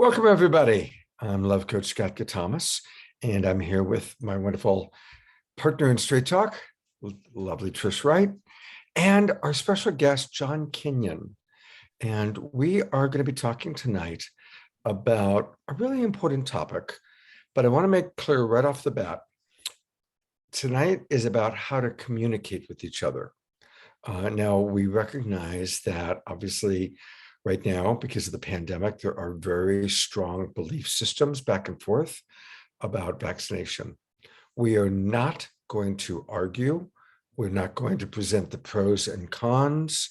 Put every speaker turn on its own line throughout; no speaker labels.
Welcome, everybody. I'm Love Coach Scott Thomas, and I'm here with my wonderful partner in Straight Talk, lovely Trish Wright, and our special guest, John Kinyon. And we are going to be talking tonight about a really important topic, but I want to make clear right off the bat, tonight is about how to communicate with each other. Now, we recognize that obviously right now, because of the pandemic, there are very strong belief systems back and forth about vaccination. We are not going to argue. We're not going to present the pros and cons.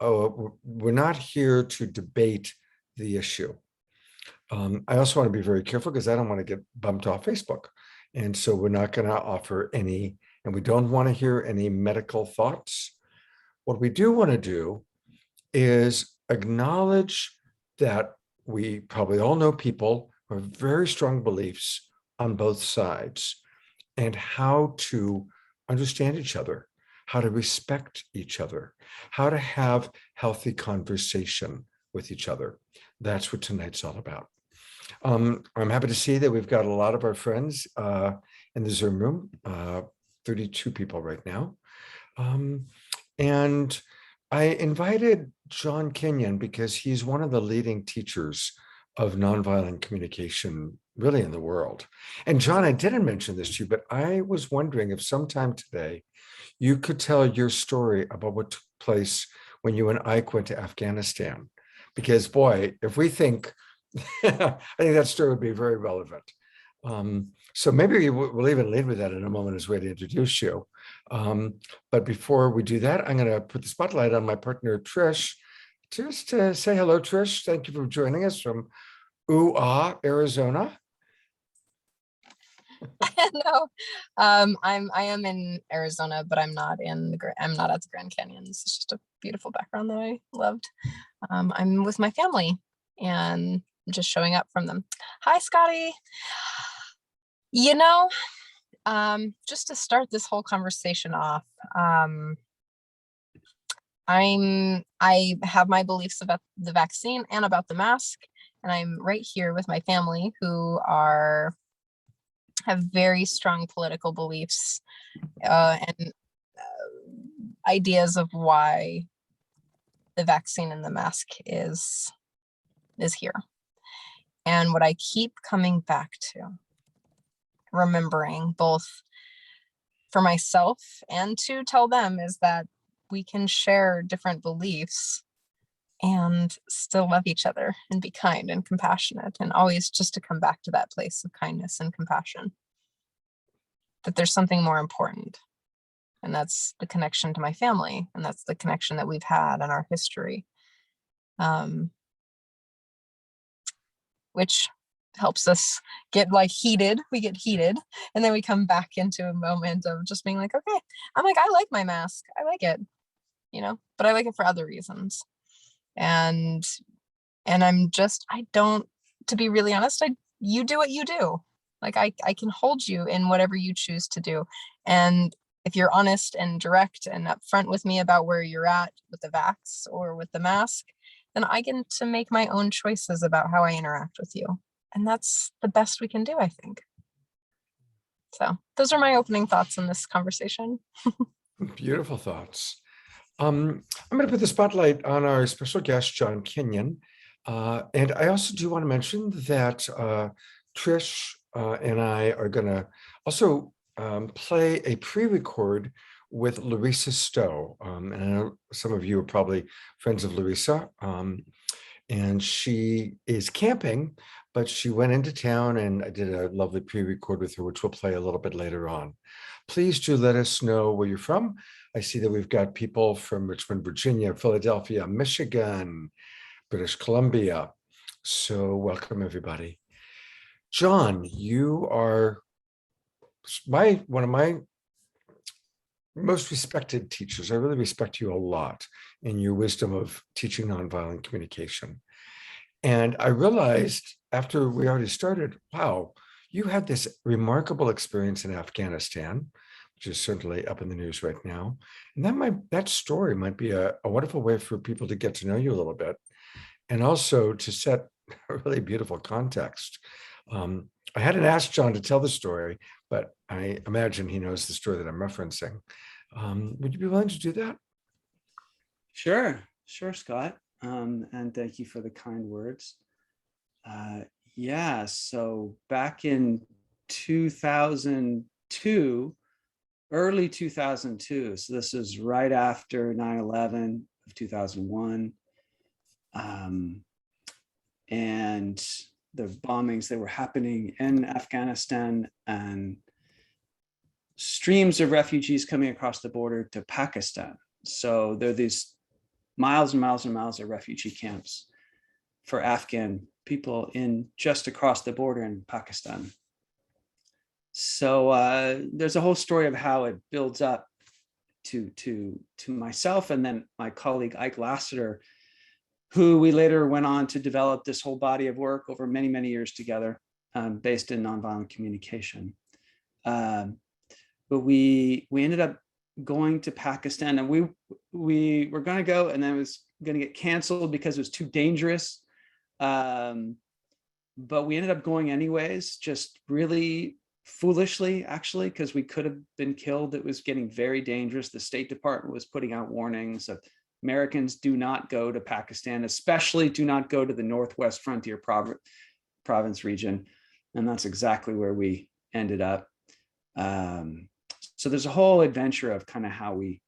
We're not here to debate the issue. I also want to be very careful because I don't want to get bumped off Facebook. And so we're not going to offer any, and we don't want to hear any medical thoughts. What we do want to do is acknowledge that we probably all know people who have very strong beliefs on both sides and how to understand each other, how to respect each other, how to have healthy conversation with each other. That's what tonight's all about. I'm happy to see that we've got a lot of our friends in the Zoom room, 32 people right now. And I invited John Kinyon because he's one of the leading teachers of nonviolent communication really in the world. And John, I didn't mention this to you, but I was wondering if sometime today you could tell your story about what took place when you and Ike went to Afghanistan. Because boy, if we think, I think that story would be very relevant. So maybe we'll even lead with that in a moment as a way to introduce you. But before we do that, I'm going to put the spotlight on my partner, Trish. Just to say hello, Trish. Thank you for joining us from Arizona.
No, I am in Arizona, but I'm not at the Grand Canyon. This is just a beautiful background that I loved. I'm with my family and just showing up from them. Hi, Scotty. You know, just to start this whole conversation off, I have my beliefs about the vaccine and about the mask, and I'm right here with my family who have very strong political beliefs and ideas of why the vaccine and the mask is here. And what I keep coming back to, remembering both for myself and to tell them, is that we can share different beliefs and still love each other and be kind and compassionate, and always just to come back to that place of kindness and compassion, that there's something more important, and that's the connection to my family, and that's the connection that we've had in our history, which helps us get heated. We get heated, and then we come back into a moment of just being like, okay, I like my mask. I like it, but I like it for other reasons. And to be really honest, you do what you do. I can hold you in whatever you choose to do. And if you're honest and direct and upfront with me about where you're at with the VAX or with the mask, then I get to make my own choices about how I interact with you. And that's the best we can do, I think. So those are my opening thoughts in this conversation.
Beautiful thoughts. I'm going to put the spotlight on our special guest, John Kinyon. And I also do want to mention that Trish and I are going to also play a pre-record with Larisa Stow. And I know some of you are probably friends of Larisa. And she is camping, but she went into town, and I did a lovely pre-record with her, which we'll play a little bit later on. Please do let us know where you're from. I see that we've got people from Richmond, Virginia, Philadelphia, Michigan, British Columbia. So welcome, everybody. John, you are one of my most respected teachers. I really respect you a lot in your wisdom of teaching nonviolent communication. And I realized after we already started, wow, you had this remarkable experience in Afghanistan, which is certainly up in the news right now. And that story might be a wonderful way for people to get to know you a little bit, and also to set a really beautiful context. I hadn't asked John to tell the story, but I imagine he knows the story that I'm referencing. Would you be willing to do that?
Sure, Scott. And thank you for the kind words. Yeah, so back in 2002, early 2002, so this is right after 9/11 of 2001. And the bombings that were happening in Afghanistan, and streams of refugees coming across the border to Pakistan. So there are these miles and miles and miles of refugee camps for Afghan people in just across the border in Pakistan. So there's a whole story of how it builds up to myself and then my colleague Ike Lassiter, who we later went on to develop this whole body of work over many, many years together, based in nonviolent communication. But we ended up going to Pakistan, and we were going to go, and then it was going to get canceled because it was too dangerous. But we ended up going anyways, just really foolishly, actually, because we could have been killed. It was getting very dangerous. The State Department was putting out warnings of Americans do not go to Pakistan, especially do not go to the Northwest Frontier province region. And that's exactly where we ended up. So there's a whole adventure of kind of how we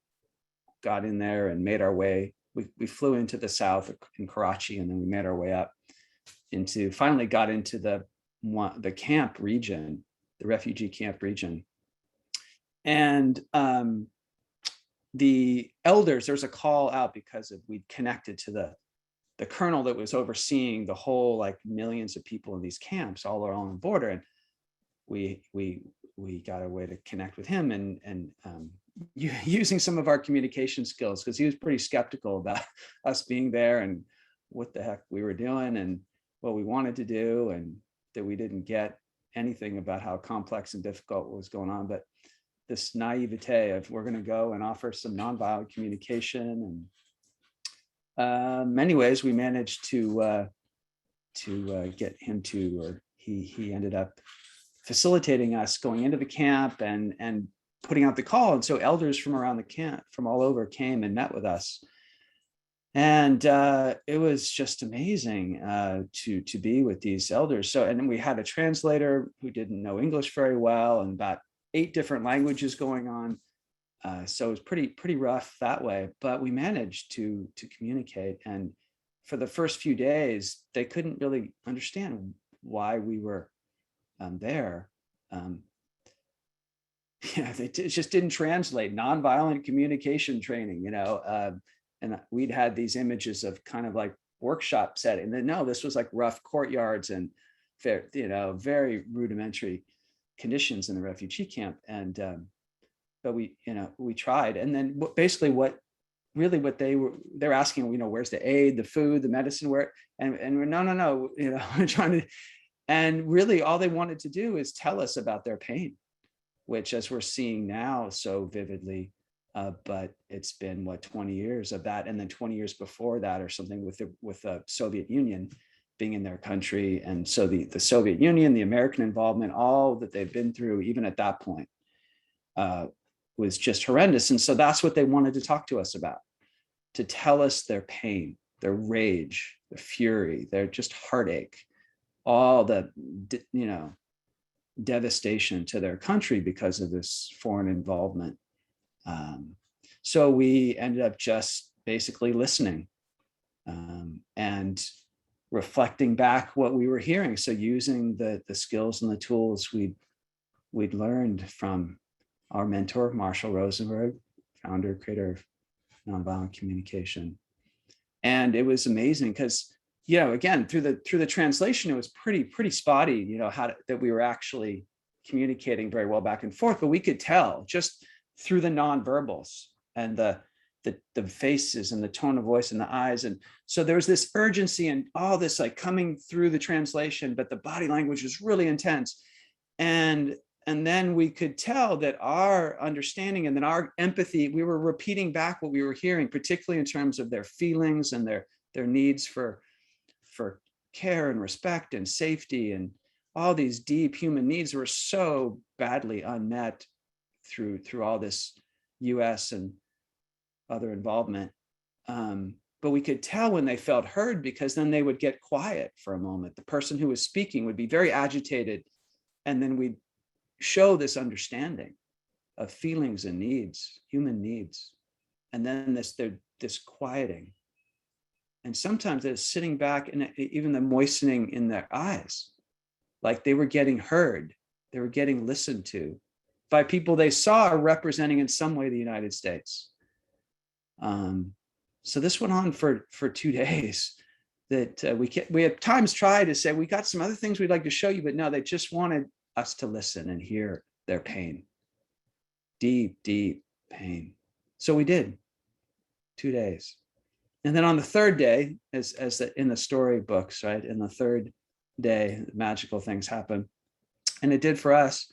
got in there and made our way. We flew into the south in Karachi, and then we made our way up finally got into the camp region, the refugee camp region. And the elders, there's a call out because we'd connected to the colonel that was overseeing the whole, like, millions of people in these camps all along the border. And we got a way to connect with him, and using some of our communication skills, because he was pretty skeptical about us being there and what the heck we were doing and what we wanted to do, and that we didn't get anything about how complex and difficult what was going on. But this naivete of, we're going to go and offer some nonviolent communication. And many ways we managed to get him to, or he ended up facilitating us going into the camp and putting out the call. And so elders from around the camp, from all over, came and met with us. And it was just amazing to be with these elders. So, and then we had a translator who didn't know English very well, and about 8 different languages going on. So it was pretty rough that way, but we managed to communicate. And for the first few days, they couldn't really understand why we were there. It just didn't translate. Nonviolent communication training, and we'd had these images of kind of like workshop setting. And then no, this was like rough courtyards and very rudimentary conditions in the refugee camp. And but we tried. And then basically what they're asking, where's the aid, the food, the medicine, where, and we're no, we're trying to, and really all they wanted to do is tell us about their pain, which, as we're seeing now so vividly, but it's been 20 years of that, and then 20 years before that, or something, with the Soviet Union being in their country. And so the Soviet Union, the American involvement, all that they've been through, even at that point, was just horrendous. And so that's what they wanted to talk to us about, to tell us their pain, their rage, their fury, their just heartache, all the devastation to their country because of this foreign involvement. So we ended up just basically listening and reflecting back what we were hearing. So using the skills and the tools we'd learned from our mentor, Marshall Rosenberg, founder, creator of Nonviolent Communication. And it was amazing because, again, through the translation, it was pretty spotty, that we were actually communicating very well back and forth, but we could tell just through the nonverbals and the faces and the tone of voice and the eyes. And so there was this urgency and all this like coming through the translation, but the body language was really intense. And then we could tell that our understanding and then our empathy, we were repeating back what we were hearing, particularly in terms of their feelings and their needs for care and respect and safety and all these deep human needs were so badly unmet through all this US and other involvement. But we could tell when they felt heard, because then they would get quiet for a moment. The person who was speaking would be very agitated, and then we'd show this understanding of feelings and needs, human needs. And then this quieting. And sometimes they're sitting back, and even the moistening in their eyes, like they were getting heard, they were getting listened to by people they saw representing in some way the United States. So this went on for 2 days. That we at times tried to say, we got some other things we'd like to show you, but no, they just wanted us to listen and hear their pain, deep, deep pain. So we did 2 days. And then on the third day, in the storybooks, right? In the third day, magical things happen. And it did for us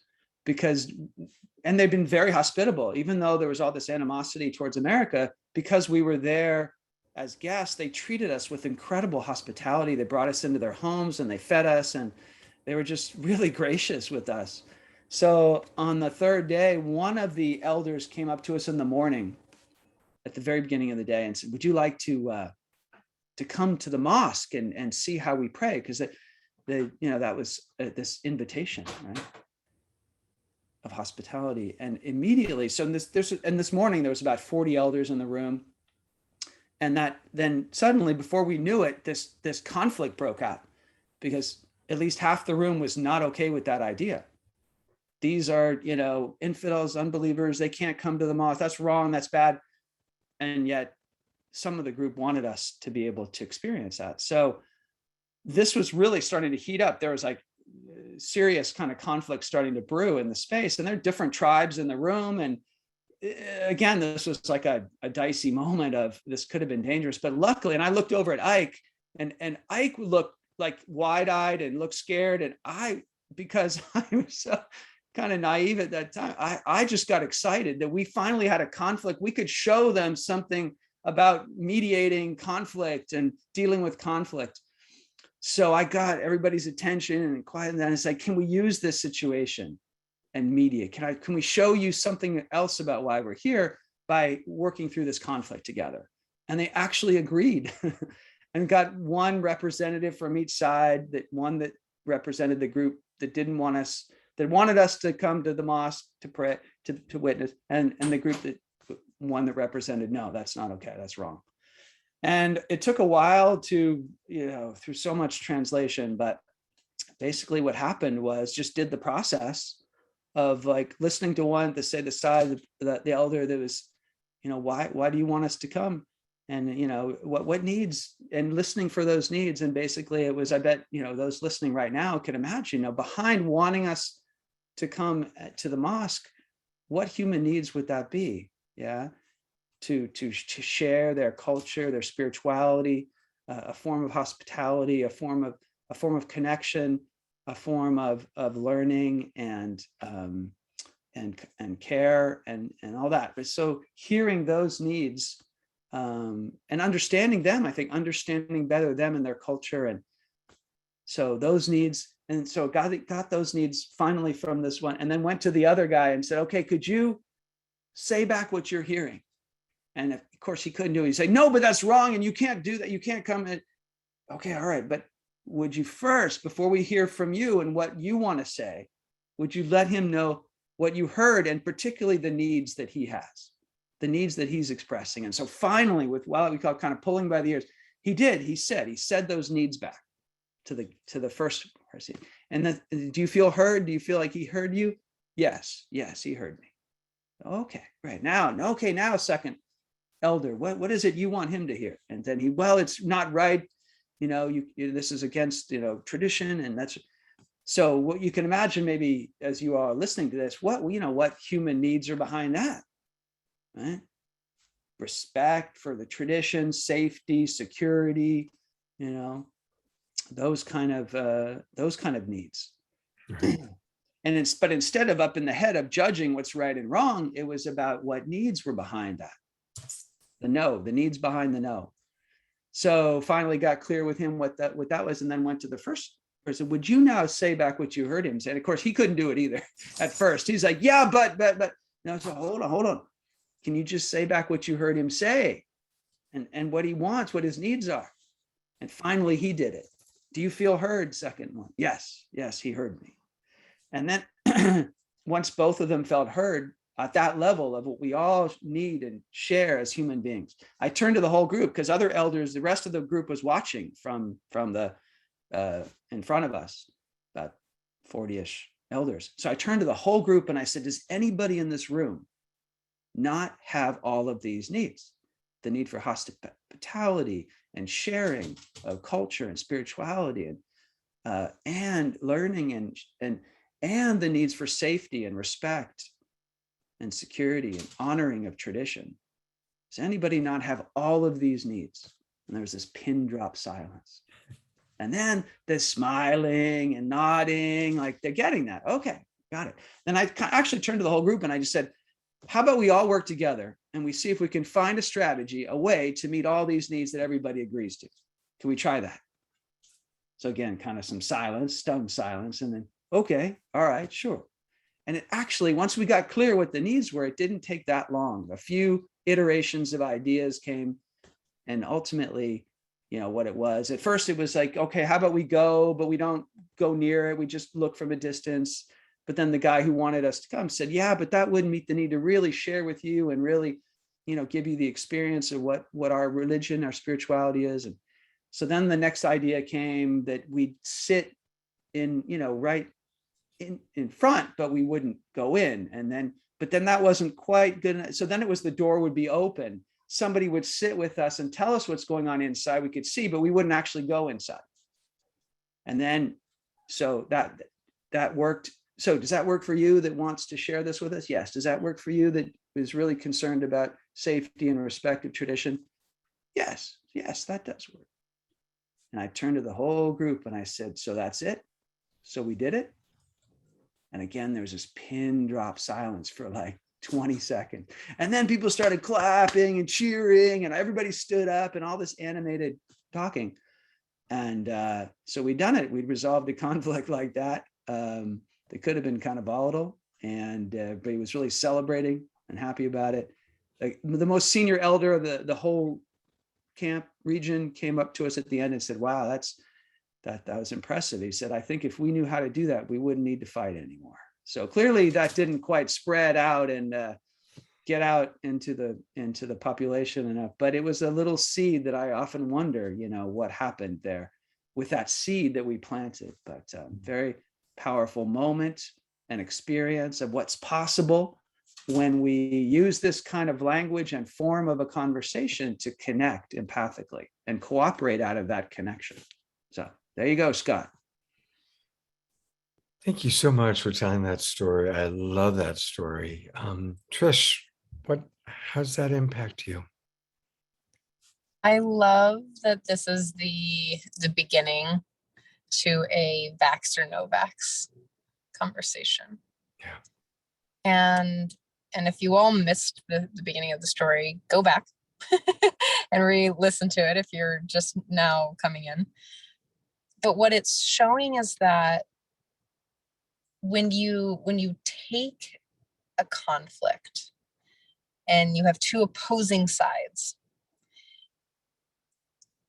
and they've been very hospitable, even though there was all this animosity towards America, because we were there as guests. They treated us with incredible hospitality. They brought us into their homes and they fed us, and they were just really gracious with us. So on the third day, one of the elders came up to us in the morning at the very beginning of the day and said, would you like to come to the mosque and see how we pray? Because that was this invitation, right, of hospitality. And immediately, so this morning, there was about 40 elders in the room. And that then suddenly, before we knew it, this conflict broke out, because at least half the room was not okay with that idea. These are, infidels, unbelievers. They can't come to the mosque. That's wrong. That's bad. And yet some of the group wanted us to be able to experience that. So this was really starting to heat up. There was like serious kind of conflict starting to brew in the space, and there are different tribes in the room. And again, this was like a dicey moment of, this could have been dangerous, but luckily, and I looked over at Ike, and Ike looked like wide-eyed and looked scared. And because I was so kind of naive at that time, I just got excited that we finally had a conflict. We could show them something about mediating conflict and dealing with conflict. So I got everybody's attention and quiet, and then it's like, can we use this situation and mediate? Can we show you something else about why we're here by working through this conflict together? And they actually agreed and got one representative from each side, one that represented the group that didn't want us, that wanted us to come to the mosque to pray, to witness, and the group one that represented, no, that's not okay, that's wrong. And it took a while to, through so much translation, but basically what happened was just did the process of like listening to one to say the side, the elder that was, why do you want us to come? And, what needs, and listening for those needs. And basically it was, I bet, those listening right now can imagine, behind wanting us to come to the mosque, what human needs would that be? Yeah. To share their culture, their spirituality, a form of hospitality, a form of connection, a form of learning and care and all that. But so hearing those needs and understanding them, I think understanding better them and their culture, and so those needs. And so got those needs finally from this one, and then went to the other guy and said, okay, could you say back what you're hearing? And of course he couldn't do it. He'd say, no, but that's wrong. And you can't do that. You can't come in. Okay, all right. But would you first, before we hear from you and what you want to say, would you let him know what you heard, and particularly the needs that he has, the needs that he's expressing? And so finally, with what we call kind of pulling by the ears, he did. He said those needs back to the first person. And then, do you feel heard? Do you feel like he heard you? Yes, he heard me. Okay, great. Now second elder, what is it you want him to hear? And then it's not right. This is against, tradition. And that's, so what you can imagine, maybe as you are listening to this, what human needs are behind that, right? Respect for the tradition, safety, security, those kind of needs.
Right.
But instead of up in the head of judging what's right and wrong, it was about what needs were behind that. The needs behind the no. So finally got clear with him what that was, and then went to the first person. Would you now say back what you heard him say? And of course, he couldn't do it either at first. He's like, yeah, but. No, so hold on. Can you just say back what you heard him say, and what he wants, what his needs are? And finally, he did it. Do you feel heard? Second one. Yes, he heard me. And then once both of them felt heard at that level of what we all need and share as human beings, I turned to the whole group, because other elders, the rest of the group was watching from the in front of us, about 40-ish elders. So I turned to the whole group and I said, does anybody in this room not have all of these needs? The need for hospitality and sharing of culture and spirituality and learning and the needs for safety and respect and security and honoring of tradition. Does anybody not have all of these needs? And there was this pin drop silence. And then the smiling and nodding, like they're getting that. Okay, got it. Then I actually turned to the whole group and I just said, how about we all work together and we see if we can find a strategy, a way to meet all these needs that everybody agrees to? Can we try that? So again, kind of some silence, stunned silence, and then, okay, all right, sure. And it actually, once we got clear what the needs were, it didn't take that long. A few iterations of ideas came, and ultimately, what it was. At first, it was like, okay, how about we go, but we don't go near it. We just look from a distance. But then the guy who wanted us to come said, yeah, but that wouldn't meet the need to really share with you and really, give you the experience of what our religion, our spirituality is. And so then the next idea came that we'd sit in, right in front, but we wouldn't go in. But then that wasn't quite good enough. So then it was the door would be open. Somebody would sit with us and tell us what's going on inside. We could see, but we wouldn't actually go inside. And then, so that worked. So does that work for you that wants to share this with us? Yes. Does that work for you that is really concerned about safety and respect of tradition? Yes, that does work. And I turned to the whole group and I said, so that's it. So we did it. And again, there was this pin drop silence for like 20 seconds. And then people started clapping and cheering and everybody stood up and all this animated talking. And so we'd done it. We'd resolved a conflict like that. That could have been kind of volatile, and everybody was really celebrating and happy about it. Like, the most senior elder of the whole camp region came up to us at the end and said, wow, that was impressive. He said, I think if we knew how to do that, we wouldn't need to fight anymore. So clearly that didn't quite spread out and get out into the population enough, but it was a little seed that I often wonder, what happened there with that seed that we planted. But very powerful moment and experience of what's possible when we use this kind of language and form of a conversation to connect empathically and cooperate out of that connection. So there you go, Scott.
Thank you so much for telling that story. I love that story. Trish, how's that impact you?
I love that this is the beginning to a VAX or no VAX conversation.
Yeah.
And if you all missed the beginning of the story, go back and re-listen to it if you're just now coming in. But what it's showing is that when you take a conflict and you have two opposing sides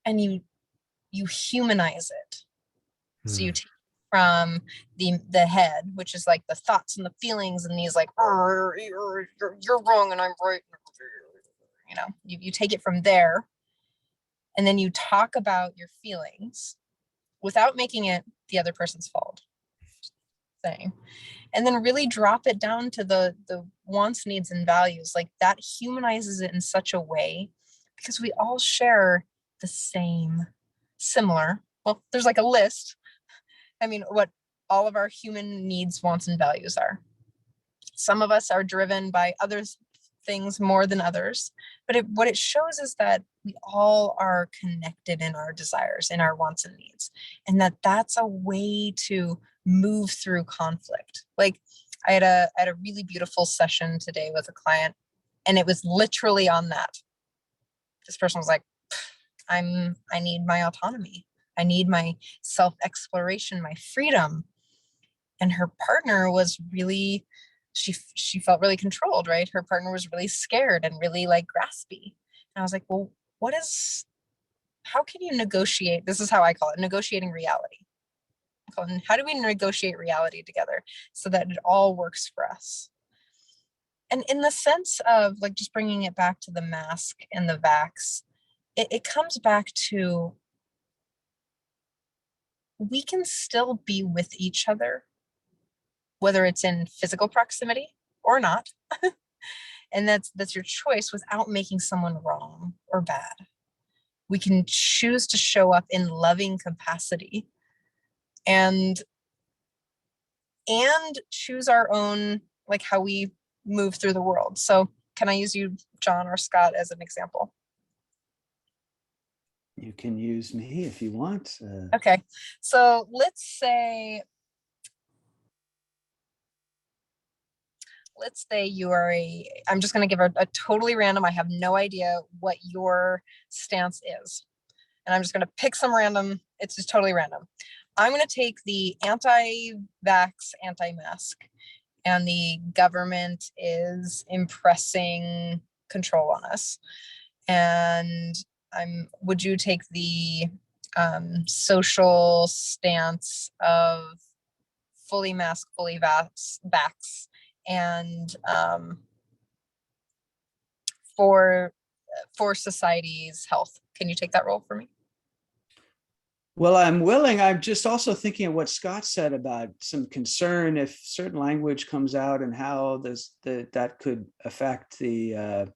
and you humanize it. So you take from the head, which is like the thoughts and the feelings and these like, you're wrong and I'm right. You take it from there and then you talk about your feelings without making it the other person's fault. Thing. And then really drop it down to the wants, needs, and values. Like that humanizes it in such a way because we all share the similar, well, there's like a list. I mean, what all of our human needs, wants, and values are. Some of us are driven by other things more than others, but what it shows is that we all are connected in our desires, in our wants and needs, and that's a way to move through conflict. Like I had a really beautiful session today with a client, and it was literally on that. This person was like, I need my autonomy. I need my self-exploration, my freedom. And her partner was really, she felt really controlled, right? Her partner was really scared and really like graspy. And I was like, well, how can you negotiate? This is how I call it, negotiating reality. How do we negotiate reality together so that it all works for us? And in the sense of like just bringing it back to the mask and the vax, it comes back to we can still be with each other, whether it's in physical proximity or not. And that's your choice without making someone wrong or bad. We can choose to show up in loving capacity and choose our own, like how we move through the world. So can I use you, John or Scott, as an example?
You can use me if you want.
Okay, so let's say you are I'm just going to give a totally random, I have no idea what your stance is. And I'm just going to pick some random, it's just totally random. I'm going to take the anti-vax, anti-mask, and the government is impressing control on us. And would you take the social stance of fully mask, fully vax, and for society's health? Can you take that role for me?
Well, I'm willing. I'm just also thinking of what Scott said about some concern if certain language comes out and how that could affect the.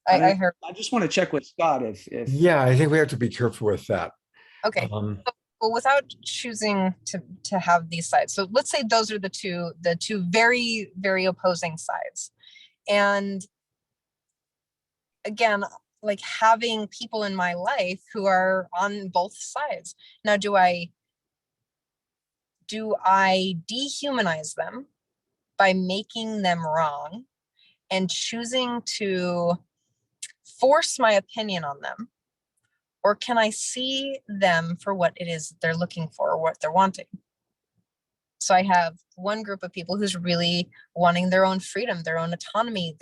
I heard.
I just want to check with Scott if.
Yeah, I think we have to be careful with that.
Okay. Well, without choosing to have these sides, so let's say those are the two very, very opposing sides, and again, like having people in my life who are on both sides. Now, do I dehumanize them by making them wrong and choosing to force my opinion on them? Or can I see them for what it is they're looking for or what they're wanting? So I have one group of people who's really wanting their own freedom, their own autonomy.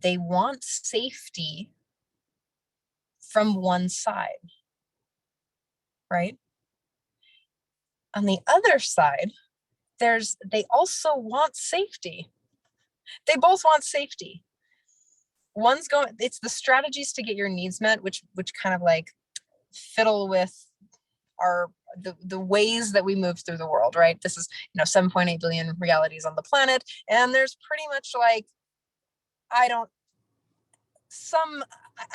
They want safety from one side, right? On the other side, they also want safety. They both want safety. It's the strategies to get your needs met, which kind of like fiddle with the ways that we move through the world, right? This is 7.8 billion realities on the planet, and there's pretty much like I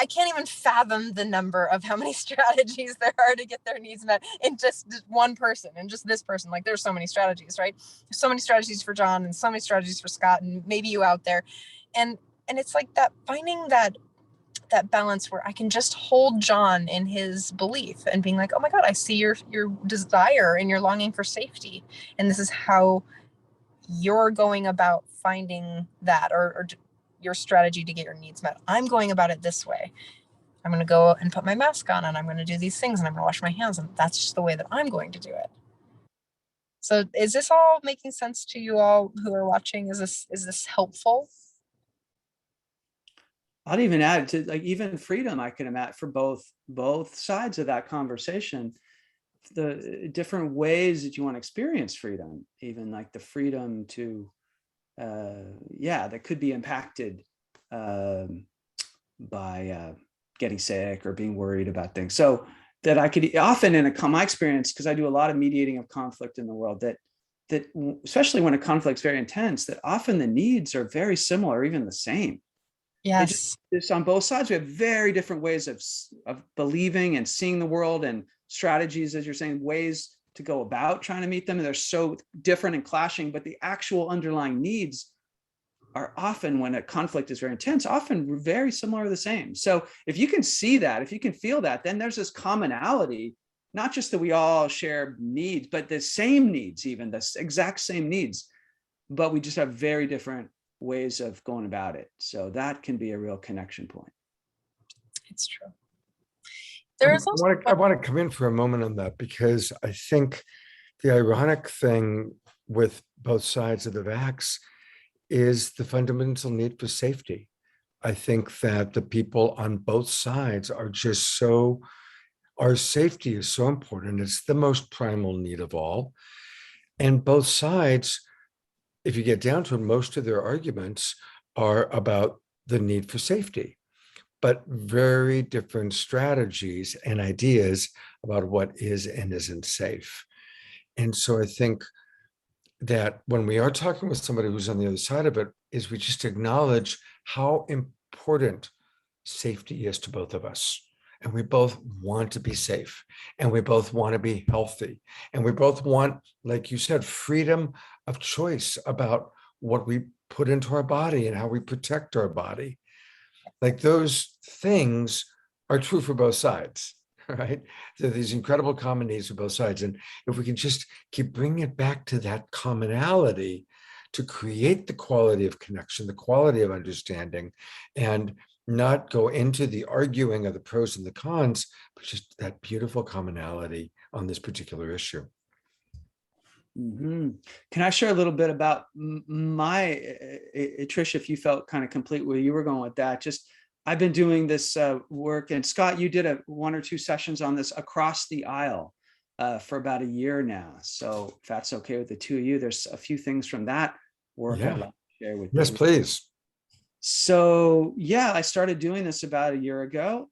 can't even fathom the number of how many strategies there are to get their needs met in just one person and just this person. Like there's so many strategies, right? There's so many strategies for John and so many strategies for Scott and maybe you out there. And it's like that, finding that balance where I can just hold John in his belief and being like, oh my God, I see your desire and your longing for safety. And this is how you're going about finding that or your strategy to get your needs met. I'm going about it this way. I'm going to go and put my mask on and I'm going to do these things and I'm going to wash my hands. And that's just the way that I'm going to do it. So is this all making sense to you all who are watching? Is this helpful?
I'd even add to like even freedom. I can imagine for both sides of that conversation, the different ways that you want to experience freedom, even like the freedom to, that could be impacted by getting sick or being worried about things. So that I could often in my experience, because I do a lot of mediating of conflict in the world, that especially when a conflict's very intense, that often the needs are very similar, even the same.
Yes.
It's on both sides. We have very different ways of believing and seeing the world and strategies, as you're saying, ways to go about trying to meet them. And they're so different and clashing, but the actual underlying needs are often, when a conflict is very intense, often very similar or the same. So if you can see that, if you can feel that, then there's this commonality, not just that we all share needs, but the same needs, even the exact same needs, but we just have very different ways of going about it. So that can be a real connection point.
It's true. There is also
I want to come in for a moment on that, because I think the ironic thing with both sides of the vax is the fundamental need for safety. I think that the people on both sides are just so, our safety is so important. It's the most primal need of all. And both sides, if you get down to it, most of their arguments are about the need for safety, but very different strategies and ideas about what is and isn't safe. And so I think that when we are talking with somebody who's on the other side of it, is we just acknowledge how important safety is to both of us. And we both want to be safe, and we both want to be healthy, and we both want, like you said, freedom of choice about what we put into our body and how we protect our body. Like, those things are true for both sides, right? There are these incredible common needs for both sides. And if we can just keep bringing it back to that commonality to create the quality of connection, the quality of understanding, and not go into the arguing of the pros and the cons, but just that beautiful commonality on this particular issue.
Mm-hmm. Can I share a little bit about my, Trish, if you felt kind of complete where you were going with that? Just, I've been doing this work, and Scott, you did one or two sessions on this across the aisle for about a year now. So if that's okay with the two of you, there's a few things from that work I'd like to share with you.
Yes, please.
So yeah, I started doing this about a year ago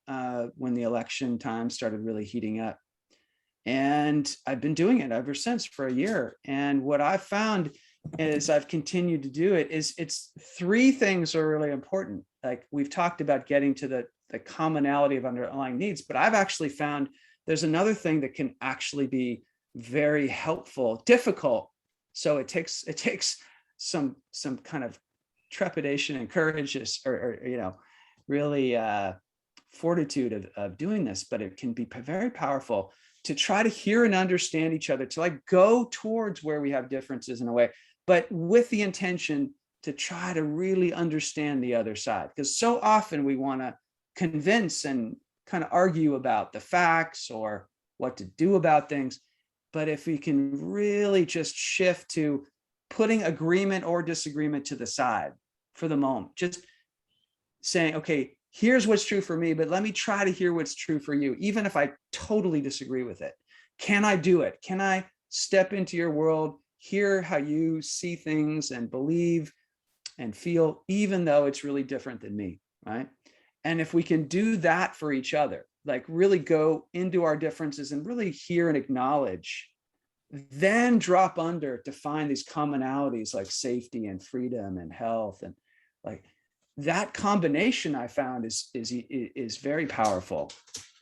when the election time started really heating up. And I've been doing it ever since for a year. And what I've found is I've continued to do it is it's three things are really important. Like, we've talked about getting to the commonality of underlying needs, but I've actually found there's another thing that can actually be very helpful, difficult. So it takes some kind of trepidation and courage, or really fortitude of doing this, but it can be very powerful to try to hear and understand each other, to like go towards where we have differences in a way, but with the intention to try to really understand the other side. Because so often we want to convince and kind of argue about the facts or what to do about things. But if we can really just shift to putting agreement or disagreement to the side for the moment, just saying, okay, here's what's true for me, but let me try to hear what's true for you, even if I totally disagree with it. Can I do it? Can I step into your world, hear how you see things and believe and feel, even though it's really different than me, right? And if we can do that for each other, like really go into our differences and really hear and acknowledge, then drop under to find these commonalities like safety and freedom and health, and like, that combination I found is very powerful.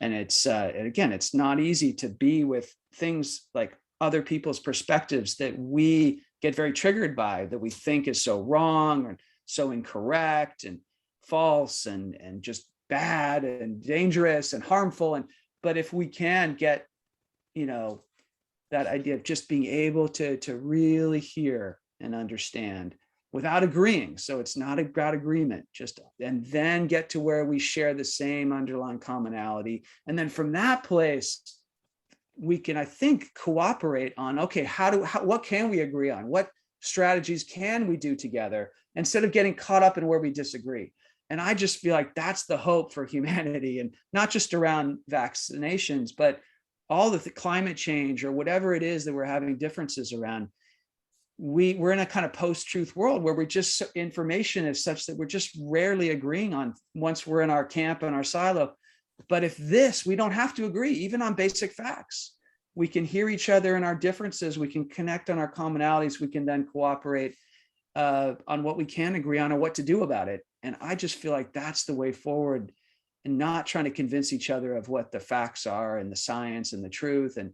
And it's and again, it's not easy to be with things like other people's perspectives that we get very triggered by, that we think is so wrong and so incorrect and false and just bad and dangerous and harmful. And but if we can get, that idea of just being able to really hear and understand without agreeing. So it's not about agreement, just, and then get to where we share the same underlying commonality. And then from that place, we can, I think, cooperate on, okay, what can we agree on? What strategies can we do together instead of getting caught up in where we disagree? And I just feel like that's the hope for humanity, and not just around vaccinations, but all the climate change or whatever it is that we're having differences around. We're in a kind of post-truth world where information is such that we're just rarely agreeing on once we're in our camp and our silo. But if we don't have to agree, even on basic facts. We can hear each other in our differences. We can connect on our commonalities. We can then cooperate on what we can agree on and what to do about it. And I just feel like that's the way forward, and not trying to convince each other of what the facts are and the science and the truth. And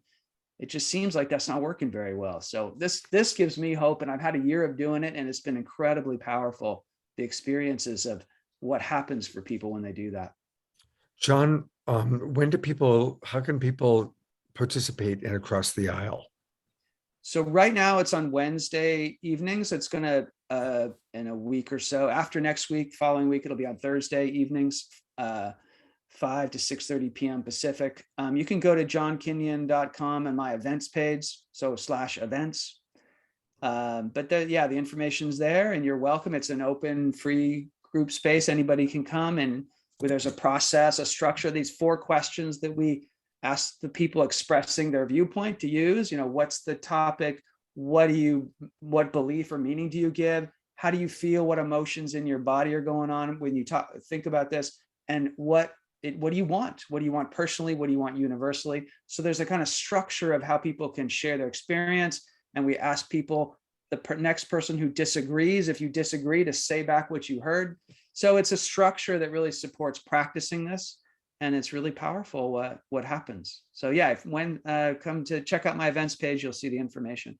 it just seems like that's not working very well. So this gives me hope, and I've had a year of doing it, and it's been incredibly powerful, the experiences of what happens for people when they do that.
John, how can people participate in Across the Aisle?
So right now it's on Wednesday evenings. It's going to, in a week or so, after next week, following week, it'll be on Thursday evenings, 5 to 6:30 p.m. Pacific. You can go to johnkinyon.com and my events page, so /events. But the information's there and you're welcome. It's an open, free group space. Anybody can come, and where there's a process, a structure, these 4 questions that we ask the people expressing their viewpoint to use. What's the topic? What what belief or meaning do you give? How do you feel? What emotions in your body are going on when you think about this? And what do you want? What do you want personally? What do you want universally? So there's a kind of structure of how people can share their experience. And we ask people, the next person who disagrees, if you disagree, to say back what you heard. So it's a structure that really supports practicing this. And it's really powerful what happens. So yeah, come to check out my events page, you'll see the information.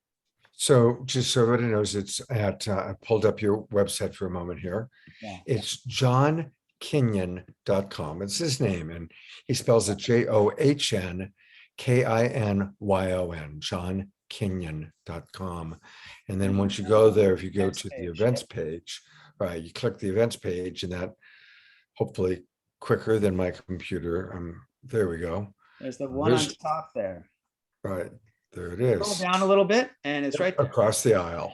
So just so everybody knows, it's at, I pulled up your website for a moment here.
Yeah.
It's johnkinyon.com. It's his name, and he spells it JOHNKINYON, johnkinyon.com. And then once you go there, if you go to the events page, right, you click the events page, and that hopefully quicker than my computer. There we go.
There's the one on top there.
Right. There it is.
Scroll down a little bit and it's right there.
Across the aisle.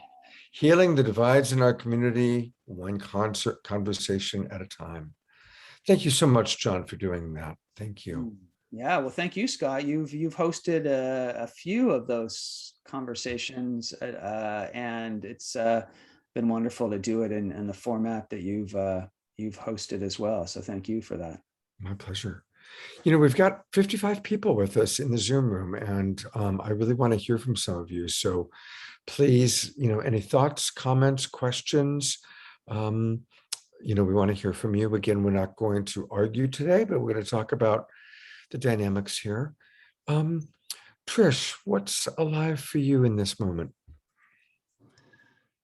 Healing the divides in our community, one conversation at a time. Thank you so much, John, for doing that. Thank you.
Yeah, well, thank you, Scott. You've hosted a few of those conversations, and it's been wonderful to do it in the format that you've hosted as well. So thank you for that.
My pleasure. We've got 55 people with us in the Zoom room, and I really want to hear from some of you. So please, any thoughts, comments, questions? We want to hear from you. Again, we're not going to argue today, but we're going to talk about the dynamics here. Trish, what's alive for you in this moment?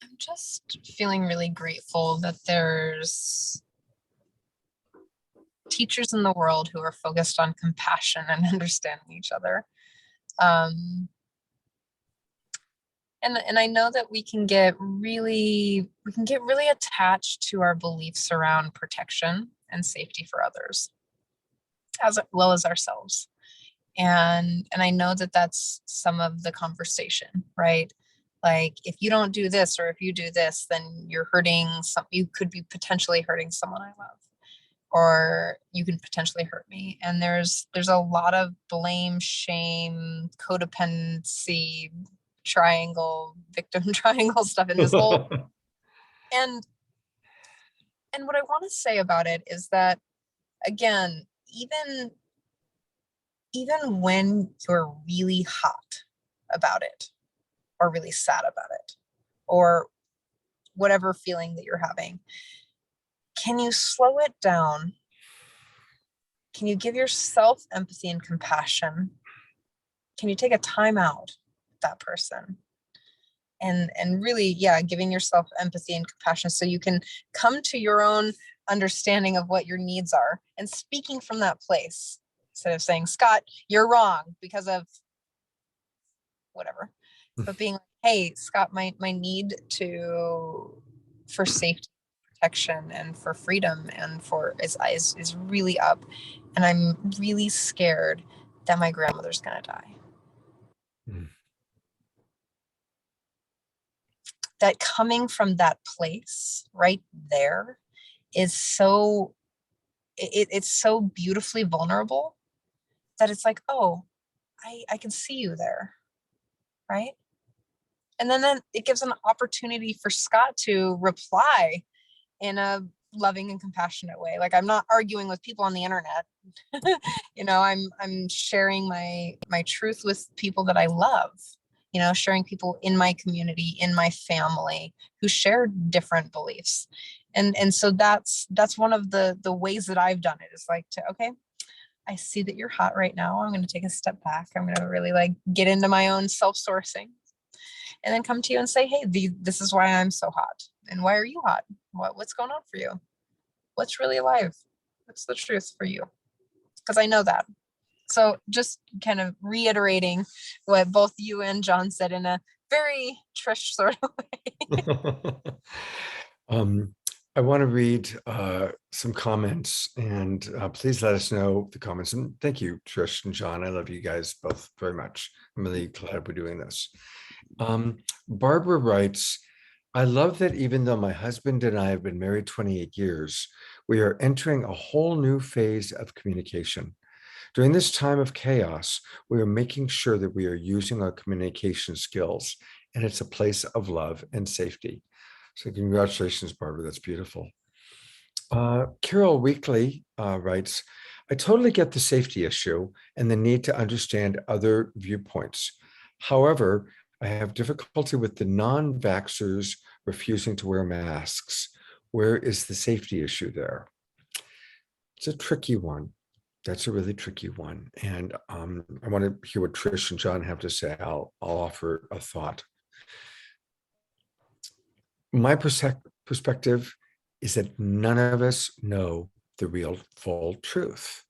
I'm just feeling really grateful that there's teachers in the world who are focused on compassion and understanding each other. And I know that we can get really attached to our beliefs around protection and safety for others, as well as ourselves. And I know that that's some of the conversation, right? Like, if you don't do this, or if you do this, then you could be potentially hurting someone I love, or you can potentially hurt me. And there's a lot of blame, shame, codependency, victim triangle stuff in this whole. And what I want to say about it is that, again, even when you're really hot about it, or really sad about it, or whatever feeling that you're having, can you slow it down? Can you give yourself empathy and compassion? Can you take a time out with that person? And really, giving yourself empathy and compassion so you can come to your own understanding of what your needs are, and speaking from that place, instead of saying, Scott, you're wrong because of whatever, but being like, hey, Scott, my need for safety, protection, and for freedom, and is really up, and I'm really scared that my grandmother's gonna die. That coming from that place right there is so it's so beautifully vulnerable that it's like, oh, I can see you there, right? And then it gives an opportunity for Scott to reply in a loving and compassionate way. Like, I'm not arguing with people on the internet. I'm sharing my truth with people that I love, sharing people in my community, in my family, who share different beliefs. And so that's one of the ways that I've done it, is like, okay, I see that you're hot right now. I'm going to take a step back. I'm going to really get into my own self-sourcing, and then come to you and say, hey, this is why I'm so hot. And why are you hot? What's going on for you? What's really alive? What's the truth for you? Because I know that. So just kind of reiterating what both you and John said in a very Trish sort of way.
I want to read some comments, and please let us know the comments. And thank you, Trish and John. I love you guys both very much. I'm really glad we're doing this. Barbara writes, I love that even though my husband and I have been married 28 years, we are entering a whole new phase of communication. During this time of chaos, we are making sure that we are using our communication skills, and it's a place of love and safety. So congratulations, Barbara. That's beautiful. Carol Weekly writes, I totally get the safety issue and the need to understand other viewpoints. However, I have difficulty with the non-vaxxers refusing to wear masks. Where is the safety issue there? It's a tricky one. That's a really tricky one. And I want to hear what Trish and John have to say. I'll offer a thought. My perspective is that none of us know the real full truth.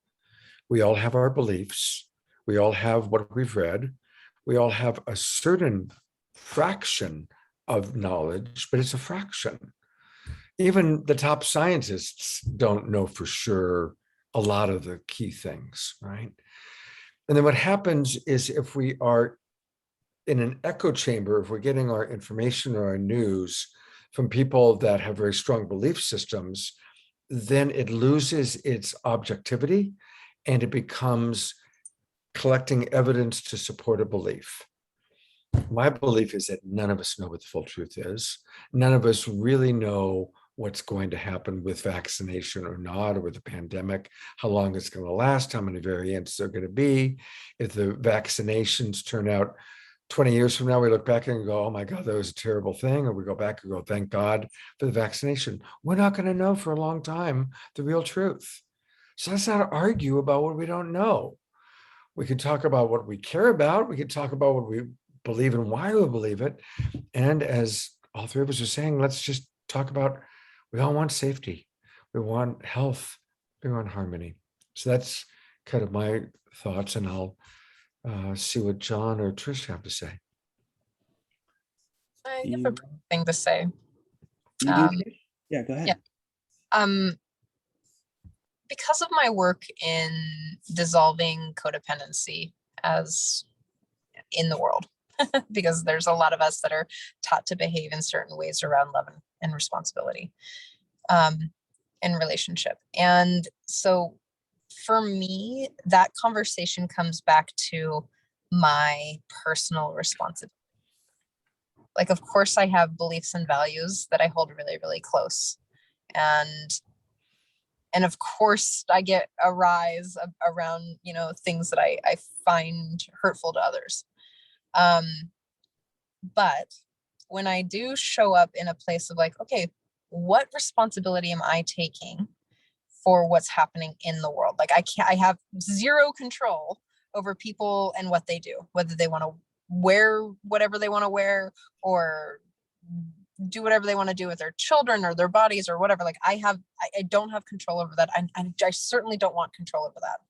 We all have our beliefs. We all have what we've read. We all have a certain fraction of knowledge, but it's a fraction. Even the top scientists don't know for sure a lot of the key things, right? And then what happens is if we are in an echo chamber, if we're getting our information or our news from people that have very strong belief systems, then it loses its objectivity and it becomes collecting evidence to support a belief. My belief is that none of us know what the full truth is. None of us really know what's going to happen with vaccination or not, or with the pandemic, how long it's going to last, how many variants there are going to be. If the vaccinations turn out 20 years from now, we look back and go, oh my God, that was a terrible thing. Or we go back and go, thank God for the vaccination. We're not going to know for a long time the real truth. So let's not argue about what we don't know. We can talk about what we care about. We can talk about what we believe and why we believe it. And as all three of us are saying, let's just talk about, we all want safety. We want health. We want harmony. So that's kind of my thoughts, and I'll see what John or Trish have to say.
I have a thing to say.
You do? Yeah, go ahead.
Yeah. Because of my work in dissolving codependency as in the world, because there's a lot of us that are taught to behave in certain ways around love and responsibility in relationship. And so for me, that conversation comes back to my personal responsibility. Like, of course, I have beliefs and values that I hold really, really close. And of course, I get a rise around, things that I find hurtful to others. But when I do show up in a place of like, okay, what responsibility am I taking for what's happening in the world? Like I have zero control over people and what they do, whether they want to wear whatever they want to wear or do whatever they want to do with their children or their bodies or whatever. Like I don't have control over that. I certainly don't want control over that.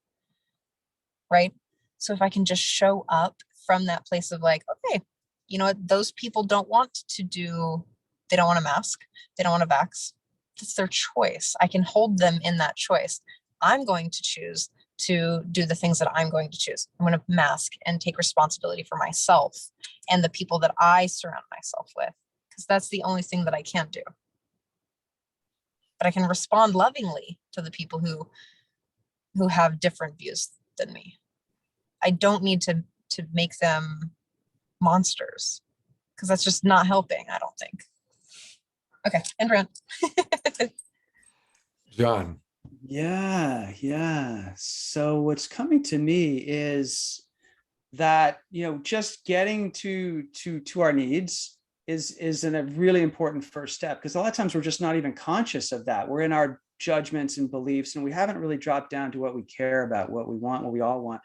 Right. So if I can just show up from that place of like, okay, you know what, those people they don't want a mask. They don't want to vax. It's their choice. I can hold them in that choice. I'm going to choose to do the things that I'm going to choose. I'm going to mask and take responsibility for myself and the people that I surround myself with, because that's the only thing that I can do. But I can respond lovingly to the people who have different views than me. I don't need to make them monsters, because that's just not helping, I don't think. Okay, and rant.
John.
Yeah. So what's coming to me is that, just getting to our needs is a really important first step, because a lot of times we're just not even conscious of that. We're in our judgments and beliefs, and we haven't really dropped down to what we care about, what we want, what we all want.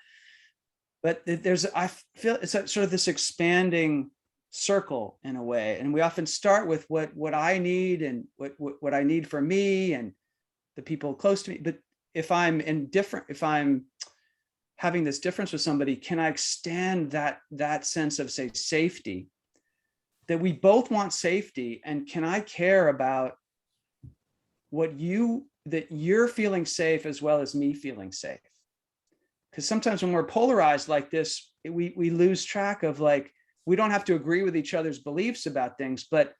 But I feel it's sort of this expanding circle in a way. And we often start with what I need and what I need for me and the people close to me. But if I'm indifferent, if I'm having this difference with somebody, can I extend that sense of, say, safety, that we both want safety? And can I care about that you're feeling safe as well as me feeling safe. Because sometimes when we're polarized like this, we lose track of, like, we don't have to agree with each other's beliefs about things, but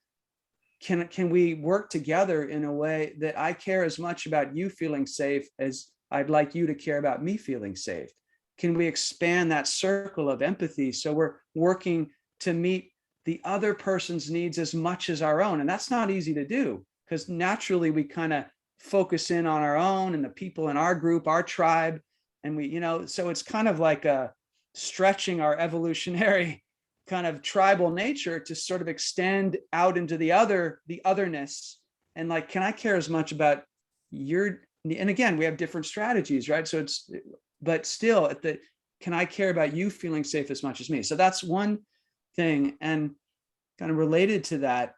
can we work together in a way that I care as much about you feeling safe as I'd like you to care about me feeling safe? Can we expand that circle of empathy so we're working to meet the other person's needs as much as our own? And that's not easy to do, because naturally we kind of focus in on our own and the people in our group, our tribe, and we, so it's kind of like a stretching our evolutionary kind of tribal nature to sort of extend out into the otherness. And like, can I care as much about your, and again, we have different strategies, right? So but still can I care about you feeling safe as much as me? So that's one thing. And kind of related to that,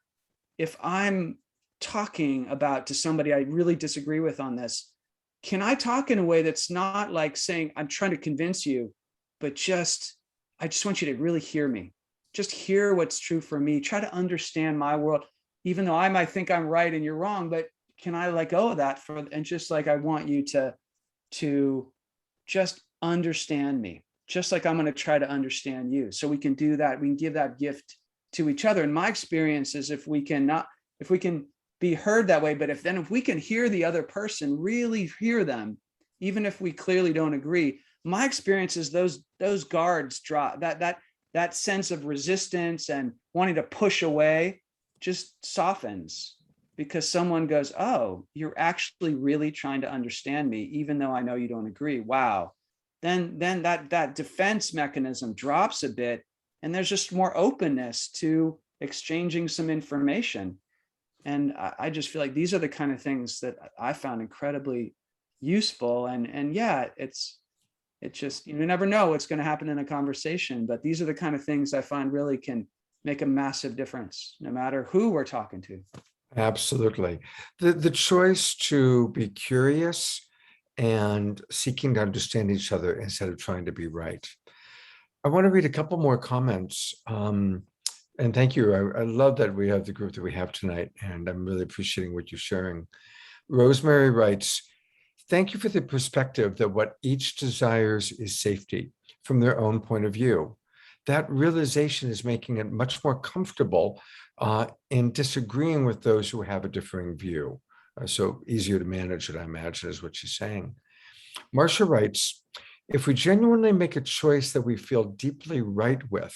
if I'm talking about to somebody I really disagree with on this, can I talk in a way that's not like saying, I'm trying to convince you, but I just want you to really hear me. Just hear what's true for me. Try to understand my world, even though I might think I'm right and you're wrong, but can I let go of that and just like, I want you to just understand me, just like I'm going to try to understand you. So we can do that. We can give that gift to each other. And my experience is if we can be heard that way, but if we can hear the other person, really hear them, even if we clearly don't agree, my experience is those guards drop, that sense of resistance and wanting to push away just softens, because someone goes, oh, you're actually really trying to understand me, even though I know you don't agree. Wow. Then that defense mechanism drops a bit, and there's just more openness to exchanging some information. And I just feel like these are the kind of things that I found incredibly useful. And yeah, it's just, you never know what's going to happen in a conversation, but these are the kind of things I find really can make a massive difference, no matter who we're talking to.
Absolutely. The choice to be curious and seeking to understand each other instead of trying to be right. I want to read a couple more comments. And thank you. I love that we have the group that we have tonight, and I'm really appreciating what you're sharing. Rosemary writes, thank you for the perspective that what each desires is safety from their own point of view. That realization is making it much more comfortable in disagreeing with those who have a differing view. So easier to manage it, I imagine, is what she's saying. Marcia writes, if we genuinely make a choice that we feel deeply right with,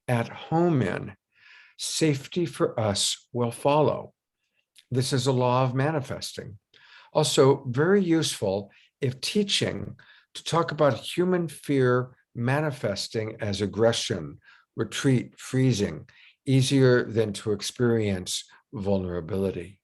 at home in, safety for us will follow. This is a law of manifesting. Also, very useful if teaching to talk about human fear manifesting as aggression, retreat, freezing, easier than to experience vulnerability.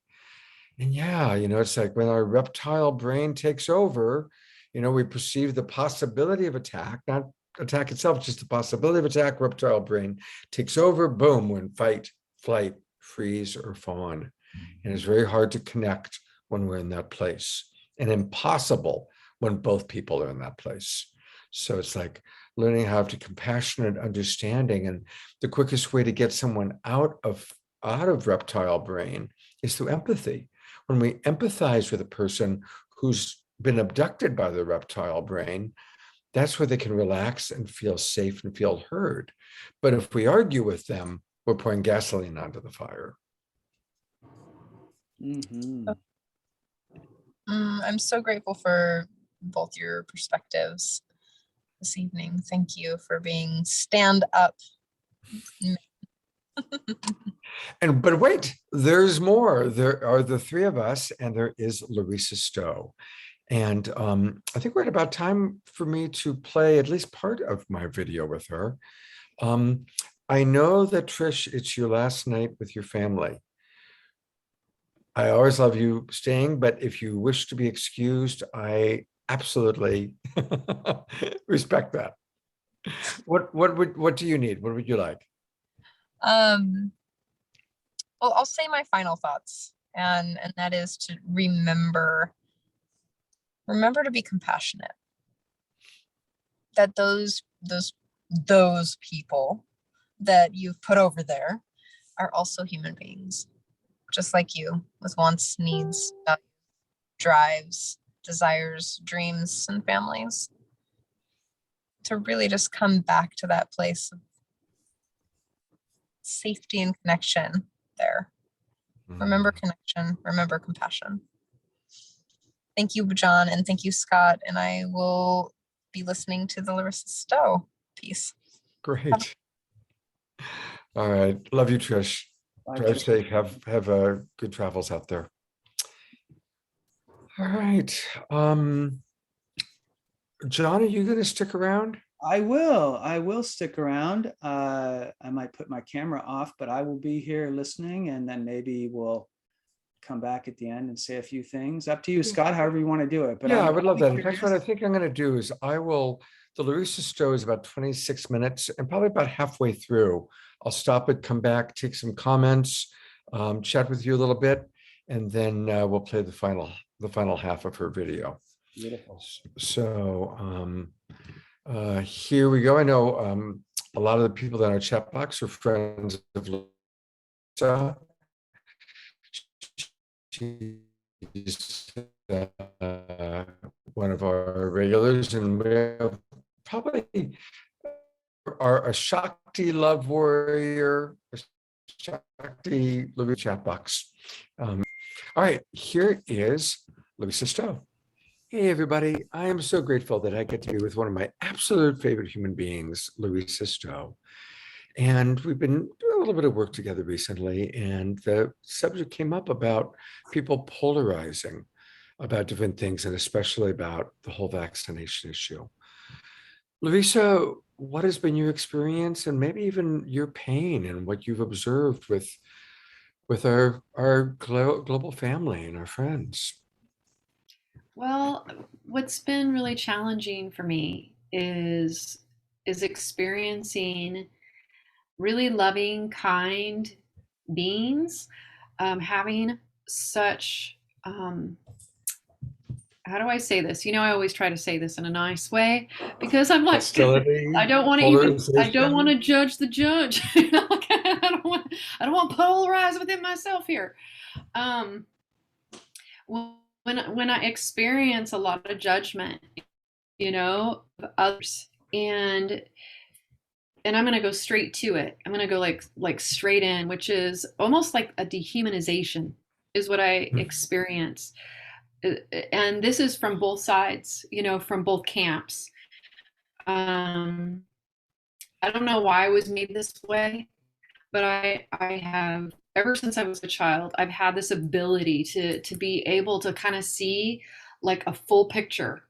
And yeah, it's like when our reptile brain takes over, we perceive the possibility of attack, not attack itself, just the possibility of attack. Reptile brain takes over, boom, when fight, flight, freeze, or fawn. And it's very hard to connect when we're in that place, and impossible when both people are in that place. So it's like learning how to compassionate understanding. And the quickest way to get someone out of reptile brain is through empathy. When we empathize with a person who's been abducted by the reptile brain, that's where they can relax and feel safe and feel heard. But if we argue with them, we're pouring gasoline onto the fire.
Mm-hmm.
I'm so grateful for both your perspectives this evening. Thank you for being stand up.
But wait, there's more. There are the three of us, and there is Larisa Stow. And I think we're at about time for me to play at least part of my video with her. I know that, Trish, it's your last night with your family. I always love you staying, but if you wish to be excused, I absolutely respect that. What do you need? What would you like?
Well, I'll say my final thoughts, and that is to remember to be compassionate. That those people that you've put over there are also human beings, just like you, with wants, needs, values, drives, desires, dreams, and families. To really just come back to that place of safety and connection there. Remember connection, remember compassion. Thank you, John, and thank you, Scott. And I will be listening to the Larisa Stow piece.
Great. All right. Love you, Trish.
Bye,
Drive
Trish.
safe. Have good travels out there. All right. John, are you going to stick around?
I will stick around. I might put my camera off, but I will be here listening, and then maybe we'll come back at the end and say a few things. Up to you, Scott, however you want to do it. But
Yeah, I would love that. In
curious.
fact, what I think I'm going to do is the Larisa Stow is about 26 minutes, and probably about halfway through, I'll stop it, come back, take some comments, chat with you a little bit, and then we'll play the final half of her video.
Beautiful.
So here we go. I know a lot of the people in our chat box are friends of Larisa. She's one of our regulars, and we have probably a Shakti Love Warrior, a Shakti Love chat box. All right, here is Larisa Stow. Hey, everybody. I am so grateful that I get to be with one of my absolute favorite human beings, Larisa Stow. And we've been doing a little bit of work together recently, and the subject came up about people polarizing about different things, and especially about the whole vaccination issue. Larisa, what has been your experience, and maybe even your pain, and what you've observed with our global family and our friends?
Well, what's been really challenging for me is experiencing really loving, kind beings, having such, how do I say this? You know, I always try to say this in a nice way, because I'm like,
Hostility,
I don't want to judge the judge. You know, like, I don't want to polarize within myself here. When I experience a lot of judgment, you know, of others, and I'm going to go straight to it. I'm going to go like straight in, which is almost like a dehumanization is what I experience. And this is from both sides, you know, from both camps. I don't know why I was made this way, but I have, ever since I was a child, I've had this ability to be able to kind of see like a full picture,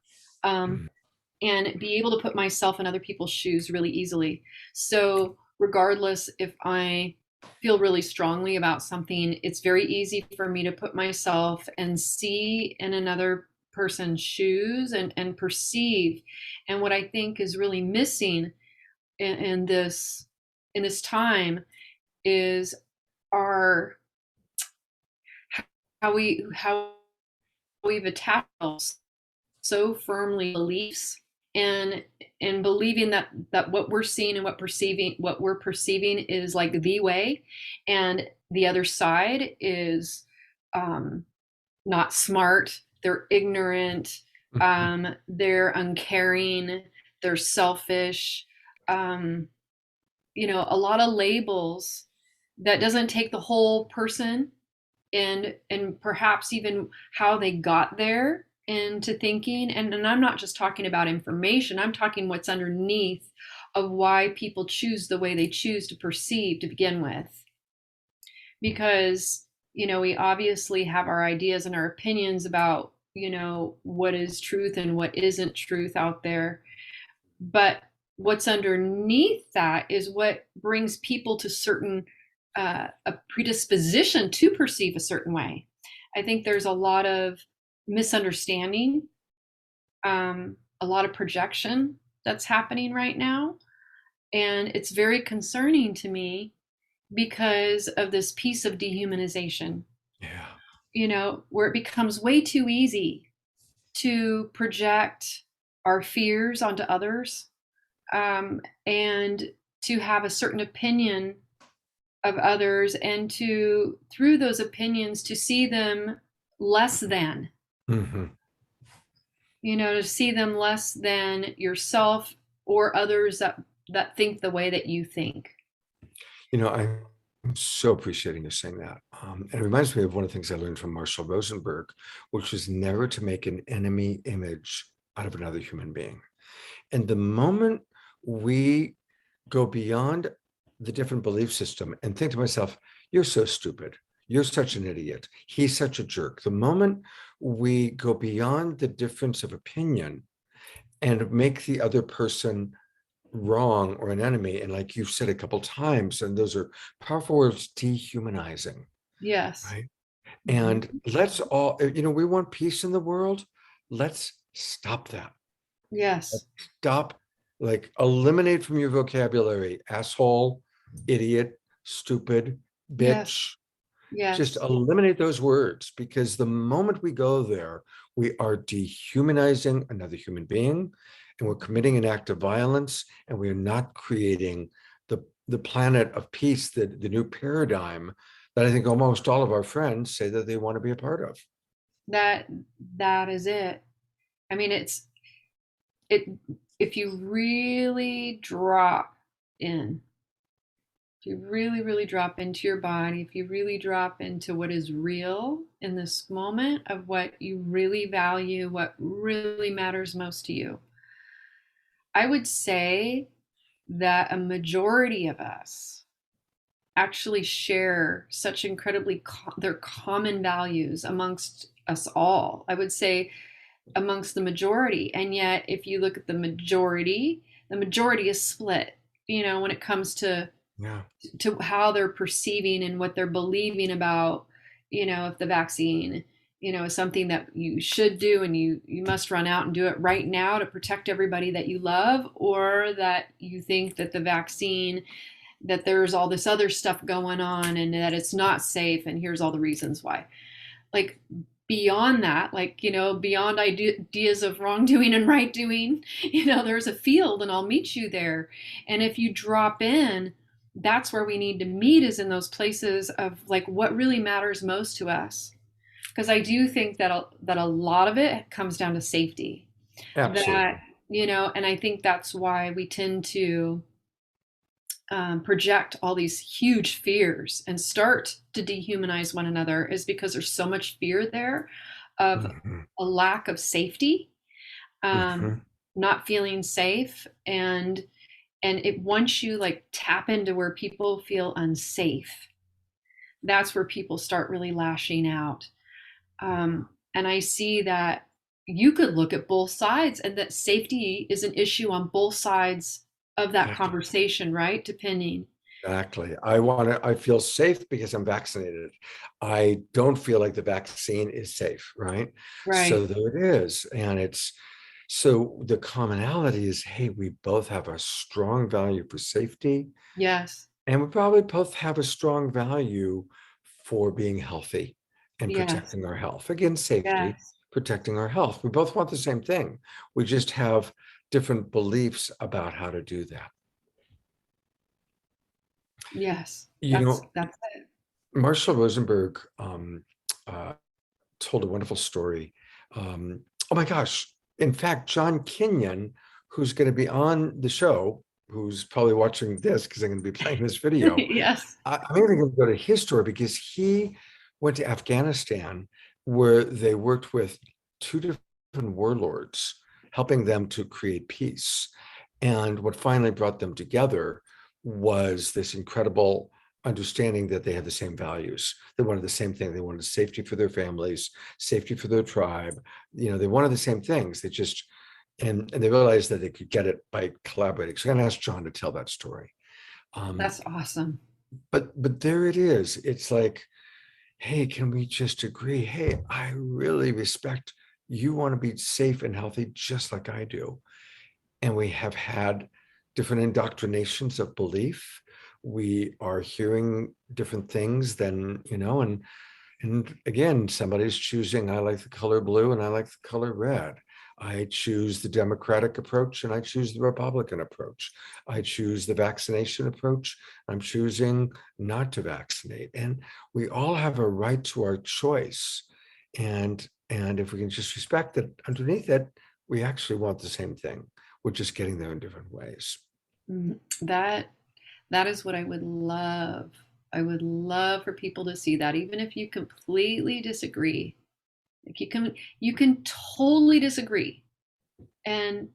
and be able to put myself in other people's shoes really easily. So regardless if I feel really strongly about something, it's very easy for me to put myself and see in another person's shoes and perceive. And what I think is really missing in this time is how we've attached so firmly beliefs and believing that what we're seeing and what we're perceiving is like the way, and the other side is not smart, they're ignorant, they're uncaring, they're selfish, you know, a lot of labels that doesn't take the whole person and perhaps even how they got there into thinking. And I'm not just talking about information, I'm talking what's underneath of why people choose the way they choose to perceive to begin with. Because, you know, we obviously have our ideas and our opinions about, you know, what is truth and what isn't truth out there. But what's underneath that is what brings people to certain a predisposition to perceive a certain way. I think there's a lot of misunderstanding, a lot of projection that's happening right now. And it's very concerning to me because of this piece of dehumanization.
Yeah.
You know, where it becomes way too easy to project our fears onto others, and to have a certain opinion of others, and to, through those opinions, to see them less than,
Mhm.
To see them less than yourself or others that think the way that you think.
I'm so appreciating you saying that. And it reminds me of one of the things I learned from Marshall Rosenberg, which was never to make an enemy image out of another human being. And the moment we go beyond the different belief system and think to myself, you're so stupid. You're such an idiot. He's such a jerk. The moment we go beyond the difference of opinion and make the other person wrong or an enemy, and like you've said a couple times, and those are powerful words, dehumanizing,
Yes.
right?
Mhm.
And let's all, we want peace in the world. Let's stop that.
Yes.
Stop, like eliminate from your vocabulary, asshole, idiot, stupid,
Yes.
bitch. Just
Yes.
eliminate those words, because the moment we go there, we are dehumanizing another human being, and we're committing an act of violence, and we are not creating the planet of peace, the new paradigm that I think almost all of our friends say that they want to be a part of.
That that is it. I mean, it if you really drop in, if you really, really drop into your body, if you really drop into what is real in this moment of what you really value, what really matters most to you, I would say that a majority of us actually share such incredibly their common values amongst us all. I would say amongst the majority. And yet, if you look at the majority is split, when it comes
Yeah.
to how they're perceiving and what they're believing about, if the vaccine, is something that you should do and you must run out and do it right now to protect everybody that you love, or that you think that the vaccine, that there's all this other stuff going on and that it's not safe and here's all the reasons why. Like, beyond that, beyond ideas of wrongdoing and right doing, there's a field and I'll meet you there. And if you drop in, that's where we need to meet, is in those places of like what really matters most to us. Because I do think that a lot of it comes down to safety. That,
Absolutely.
and I think that's why we tend to project all these huge fears and start to dehumanize one another, is because there's so much fear there of
Mhm.
a lack of safety, um,
Mhm.
not feeling safe, and it, once you like tap into where people feel unsafe, that's where people start really lashing out. And I see that you could look at both sides, and that safety is an issue on both sides of that
Exactly.
conversation, right? Depending.
Exactly. I feel safe because I'm vaccinated. I don't feel like the vaccine is safe, right?
Right.
So there it is. And so the commonality is, hey, we both have a strong value for safety,
Yes.
and we probably both have a strong value for being healthy and
Yes.
protecting our health. Again, safety,
Yes.
protecting our health. We both want the same thing. We just have different beliefs about how to do that.
Yes.
You
That's
know,
that's it.
Marshall Rosenberg uh, told a wonderful story. Oh my gosh. In fact, John Kinyon, who's going to be on the show, who's probably watching this because I'm going to be playing this video,
Yes.
I'm even going to go to his story because he went to Afghanistan, where they worked with two different warlords, helping them to create peace. And what finally brought them together was this incredible understanding that they had the same values. They wanted the same thing. They wanted safety for their families, safety for their tribe. They wanted the same things. They just, and they realized that they could get it by collaborating. So I'm going to ask John to tell that story. Um,
That's awesome.
but there it is. It's like, hey, can we just agree? Hey, I really respect you want to be safe and healthy just like I do. And we have had different indoctrinations of belief. We are hearing different things than, and again, somebody's choosing, I like the color blue and I like the color red. I choose the Democratic approach and I choose the Republican approach. I choose the vaccination approach. I'm choosing not to vaccinate. And we all have a right to our choice. And And if we can just respect that underneath it, we actually want the same thing. We're just getting there in different ways.
That is what I would love. I would love for people to see that, even if you completely disagree. Like you can totally disagree, and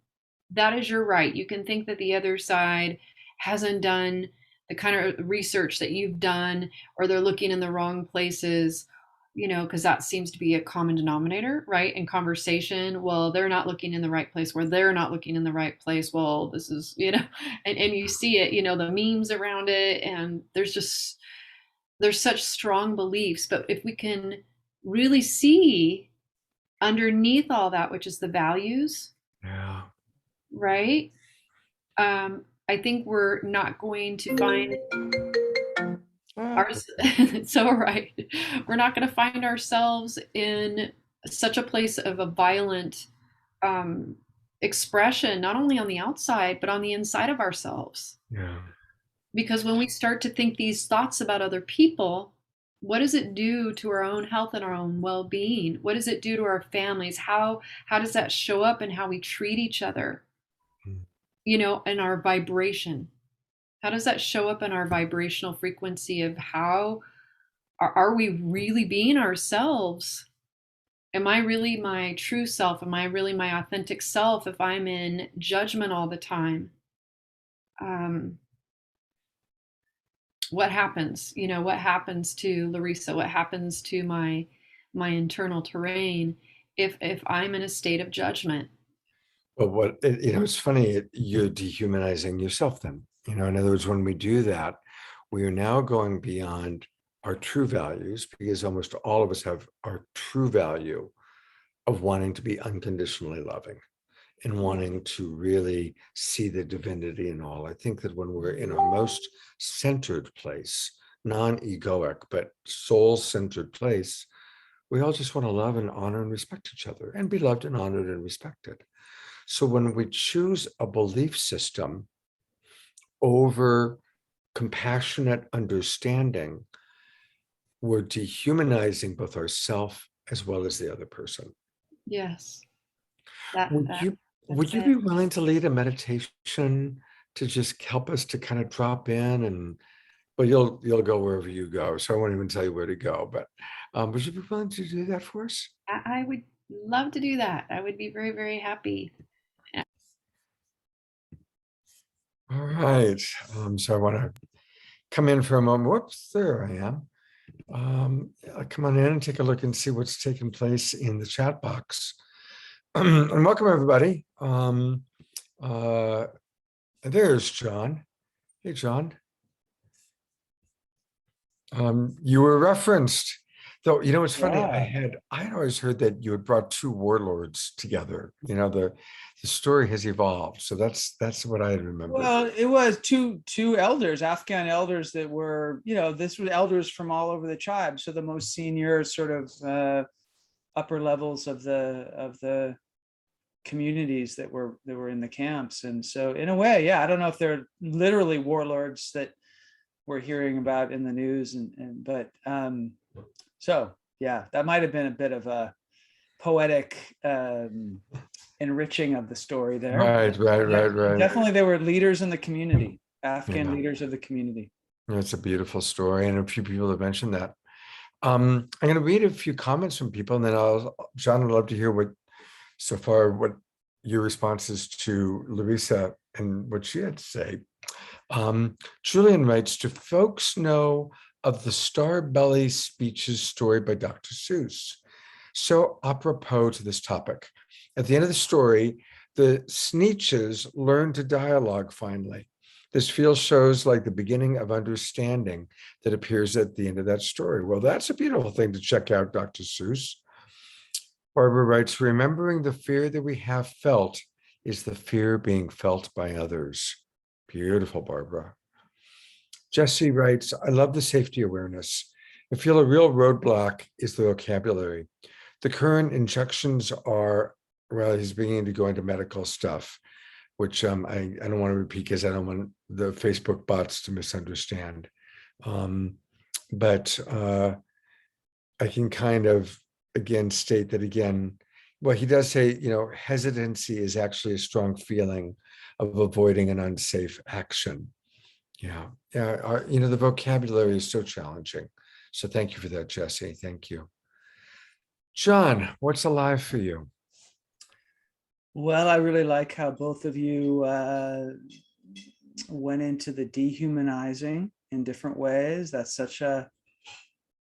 that is your right. You can think that the other side hasn't done the kind of research that you've done, or they're looking in the wrong places, because that seems to be a common denominator, right? In conversation, well, they're not looking in the right place, where they're not looking in the right place. Well, this is, and you see it, the memes around it, and there's such strong beliefs. But if we can really see underneath all that, which is the values,
Yeah.
right? I think we're not going to find our so right. We're not going to find ourselves in such a place of a violent expression, not only on the outside, but on the inside of ourselves.
Yeah.
Because when we start to think these thoughts about other people, what does it do to our own health and our own well-being? What does it do to our families? How does that show up in how we treat each other? In our vibration? How does that show up in our vibrational frequency of how are we really being ourselves? Am I really my true self? Am I really my authentic self if I'm in judgment all the time? What happens? What happens to Larisa? What happens to my internal terrain if I'm in a state of judgment?
Well, it's funny, you're dehumanizing yourself then. In other words, when we do that, we are now going beyond our true values, because almost all of us have our true value of wanting to be unconditionally loving and wanting to really see the divinity in all. I think that when we're in our most centered place, non-egoic, but soul-centered place, we all just want to love and honor and respect each other and be loved and honored and respected. So when we choose a belief system over compassionate understanding, we're dehumanizing both ourselves as well as the other person.
Yes.
Would you be willing to lead a meditation to just help us to kind of drop in but you'll go wherever you go, so I won't even tell you where to go, but would you be willing to do that for us?
I would love to do that. I would be very, very happy.
All right. So I want to come in for a moment. Whoops, there I am. I'll come on in and take a look and see what's taking place in the chat box. And welcome, everybody. There's John. Hey, John. You were referenced, though. It's funny.
Yeah.
I had always heard that you had brought two warlords together. The story has evolved, so that's what I had remembered.
Well, it was two elders, Afghan elders that were, this was elders from all over the tribe. So the most senior sort of upper levels of the communities that were in the camps. And so in a way, yeah, I don't know if they're literally warlords that we're hearing about in the news, but so yeah, that might have been a bit of a poetic enriching of the story there.
Right.
Definitely, they were leaders in the community, Afghan leaders of the community.
It's a beautiful story, and a few people have mentioned that. I'm going to read a few comments from people, and then John, I'd love to hear what your responses to Larisa and what she had to say. Julian writes, do folks know of the Star Belly Speeches story by Dr. Seuss? So apropos to this topic. At the end of the story, the Sneetches learn to dialogue finally. This shows like the beginning of understanding that appears at the end of that story. Well, that's a beautiful thing to check out, Dr. Seuss. Barbara writes, remembering the fear that we have felt is the fear being felt by others. Beautiful, Barbara. Jesse writes, I love the safety awareness. I feel a real roadblock is the vocabulary. The current injections are, well, he's beginning to go into medical stuff, which I don't want to repeat because I don't want the Facebook bots to misunderstand. But I can kind of again state that again, well, he does say, hesitancy is actually a strong feeling of avoiding an unsafe action. Yeah. Yeah. The vocabulary is so challenging. So thank you for that, Jesse. Thank you. John, what's alive for you?
Well, I really like how both of you went into the dehumanizing in different ways. That's such a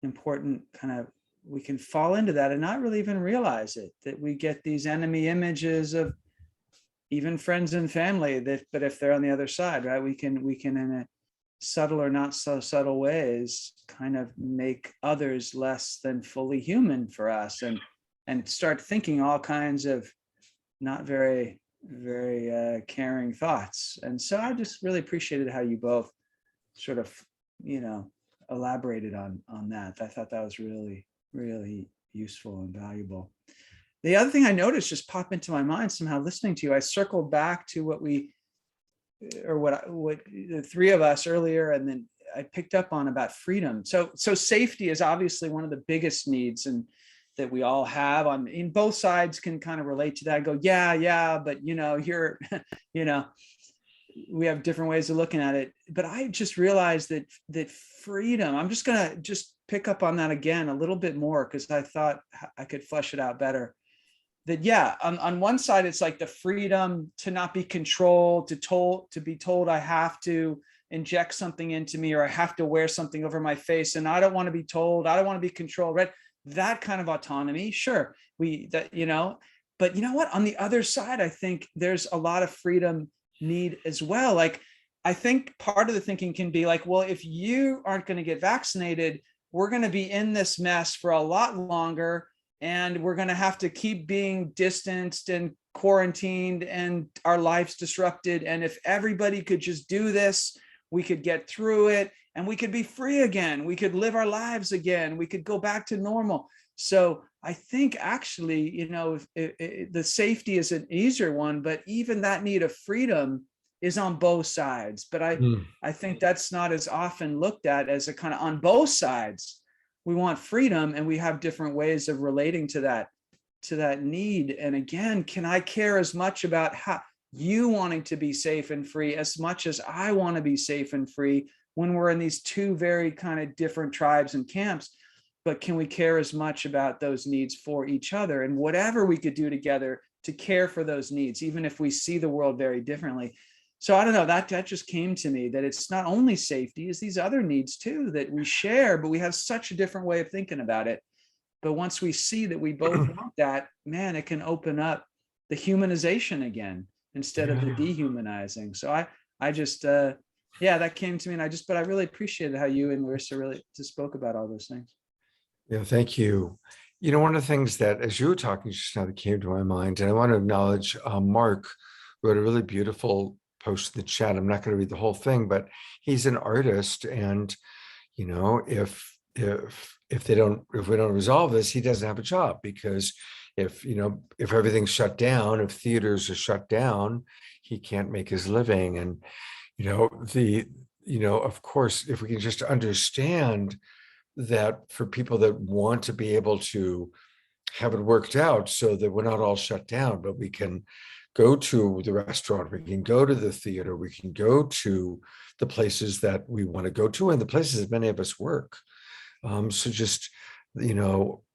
important kind of, we can fall into that and not really even realize it, that we get these enemy images of even friends and family, that, but if they're on the other side, right, we can in a subtle or not so subtle ways kind of make others less than fully human for us, and start thinking all kinds of not very caring thoughts. And so I just really appreciated how you both sort of elaborated on that. I thought that was really useful and valuable. The other thing I noticed just pop into my mind somehow listening to you, I circled back to what the three of us earlier, and then I picked up on about freedom. So safety is obviously one of the biggest needs, and that we all have in both sides can kind of relate to that. I go, yeah, but here, we have different ways of looking at it. But I just realized that freedom, I'm just gonna pick up on that again a little bit more, because I thought I could flesh it out better. That on one side, it's like the freedom to not be controlled, to be told I have to inject something into me, or I have to wear something over my face, and I don't want to be told, I don't want to be controlled, right? That kind of autonomy, sure, but you know what, on the other side, I think there's a lot of freedom need as well. Like, I think part of the thinking can be like, well, if you aren't going to get vaccinated, we're going to be in this mess for a lot longer, and we're going to have to keep being distanced and quarantined and our lives disrupted. And if everybody could just do this, we could get through it, and we could be free again. We could live our lives again. We could go back to normal. So I think actually, the safety is an easier one, but even that need of freedom is on both sides. But I think that's not as often looked at as a kind of on both sides. We want freedom, and we have different ways of relating to that need. And again, can I care as much about how you wanting to be safe and free as much as I want to be safe and free, when we're in these two very kind of different tribes and camps? But can we care as much about those needs for each other, and whatever we could do together to care for those needs, even if we see the world very differently? So I don't know, that just came to me, that it's not only safety, it's these other needs too that we share, but we have such a different way of thinking about it. But once we see that we both want that, man, it can open up the humanization again instead of the dehumanizing. So I just that came to me, and but I really appreciated how you and Larisa really just spoke about all those things.
Yeah, thank you. One of the things that, as you were talking just now, that came to my mind, and I want to acknowledge Mark wrote a really beautiful post in the chat. I'm not going to read the whole thing, but he's an artist, and if we don't resolve this, he doesn't have a job, because if everything's shut down, if theaters are shut down, he can't make his living. And of course, if we can just understand that for people that want to be able to have it worked out so that we're not all shut down, but we can go to the restaurant, we can go to the theater, we can go to the places that we want to go to, and the places that many of us work. So just,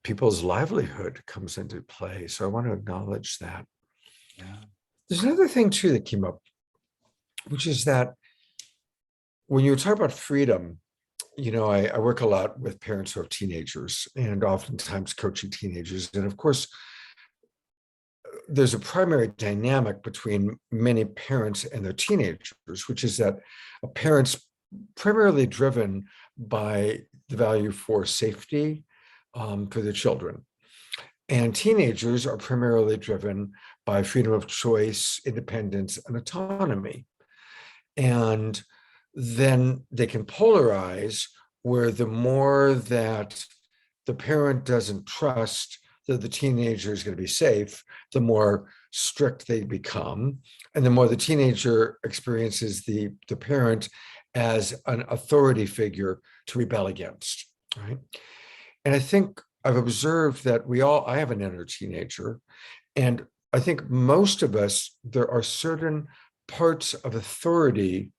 people's livelihood comes into play. So I want to acknowledge that.
Yeah.
There's another thing too that came up, which is that when you talk about freedom, I work a lot with parents who have teenagers, and oftentimes coaching teenagers. And of course, there's a primary dynamic between many parents and their teenagers, which is that a parent's primarily driven by the value for safety for their children. And teenagers are primarily driven by freedom of choice, independence, and autonomy. And then they can polarize, where the more that the parent doesn't trust that the teenager is going to be safe, the more strict they become, and the more the teenager experiences the parent as an authority figure to rebel against, right? And I think I've observed that I have an inner teenager, and I think most of us, there are certain parts of authority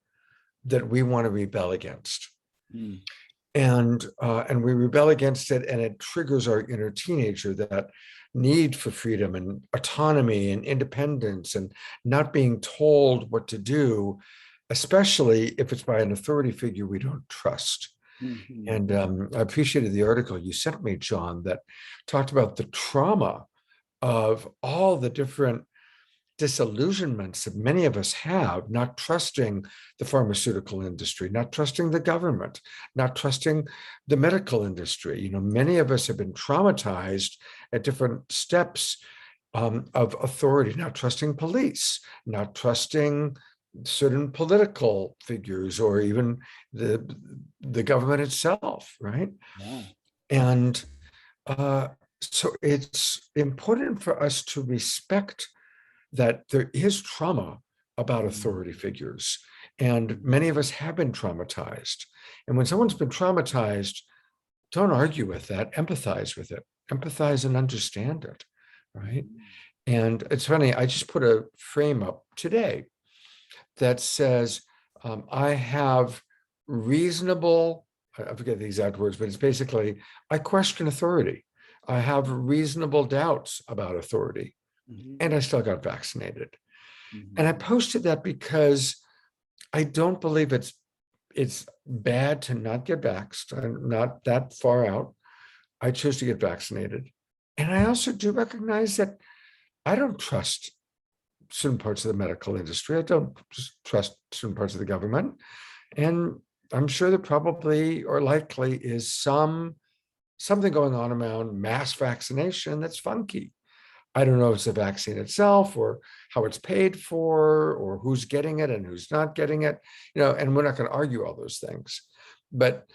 that we want to rebel against.
Mm.
And we rebel against it, and it triggers our inner teenager, that need for freedom and autonomy and independence and not being told what to do, especially if it's by an authority figure we don't trust.
Mhm.
And I appreciated the article you sent me, John, that talked about the trauma of all the different disillusionments that many of us have, not trusting the pharmaceutical industry, not trusting the government, not trusting the medical industry. You know, many of us have been traumatized at different steps of authority, not trusting police, not trusting certain political figures, or even the government itself, right?
Yeah.
And so it's important for us to respect that there is trauma about authority figures. And many of us have been traumatized. And when someone's been traumatized, don't argue with that, empathize with it, empathize and understand it, right? And it's funny, I just put a frame up today that says, I have reasonable, I forget the exact words, but it's basically, I question authority. I have reasonable doubts about authority, and I still got vaccinated. And I posted that because I don't believe it's bad to not get vaxxed. I'm not that far out. I chose to get vaccinated. And I also do recognize that I don't trust certain parts of the medical industry. I don't trust certain parts of the government. And I'm sure there probably or likely is something going on around mass vaccination that's funky. I don't know if it's the vaccine itself, or how it's paid for, or who's getting it and who's not getting it, and we're not going to argue all those things. But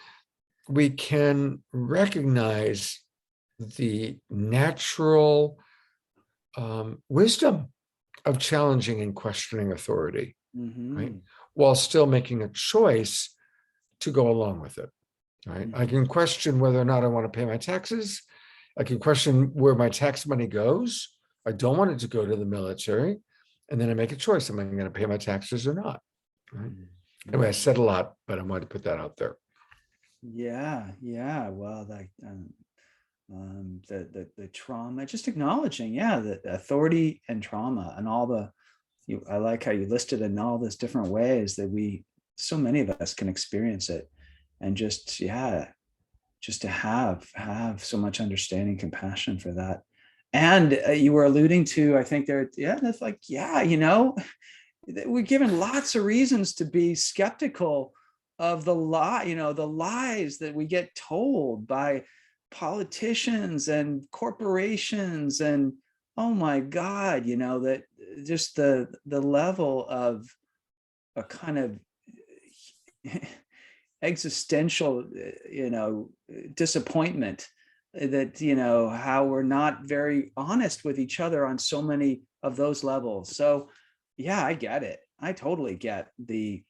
we can recognize the natural wisdom of challenging and questioning authority, right? While still making a choice to go along with it, right? I can question whether or not I want to pay my taxes. I can question where my tax money goes. I don't want it to go to the military. And then I make a choice. Am I going to pay my taxes or not? Right? Anyway, I said a lot, but I wanted to put that out there.
Yeah. Well, the trauma, just acknowledging, the authority and trauma and all I like how you listed in all those different ways that so many of us can experience it, and just to have so much understanding, compassion for that. And you were alluding to, I think that's like, we're given lots of reasons to be skeptical of the lies that we get told by politicians and corporations. And oh my God, that just the level of a kind of existential, disappointment, that, how we're not very honest with each other on so many of those levels. So yeah, I get it. I totally get the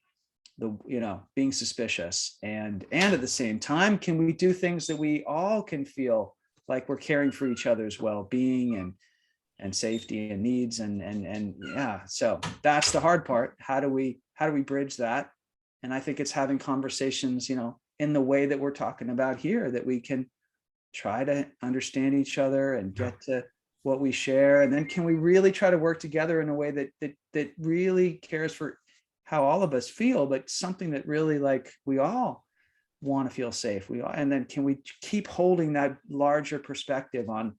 being suspicious, and at the same time, can we do things that we all can feel like we're caring for each other's well-being and safety and needs, and so that's the hard part. How do we bridge that? And I think it's having conversations, in the way that we're talking about here, that we can try to understand each other and get to what we share. And then can we really try to work together in a way that really cares for how all of us feel, but something that really, like, we all want to feel safe. And then can we keep holding that larger perspective on,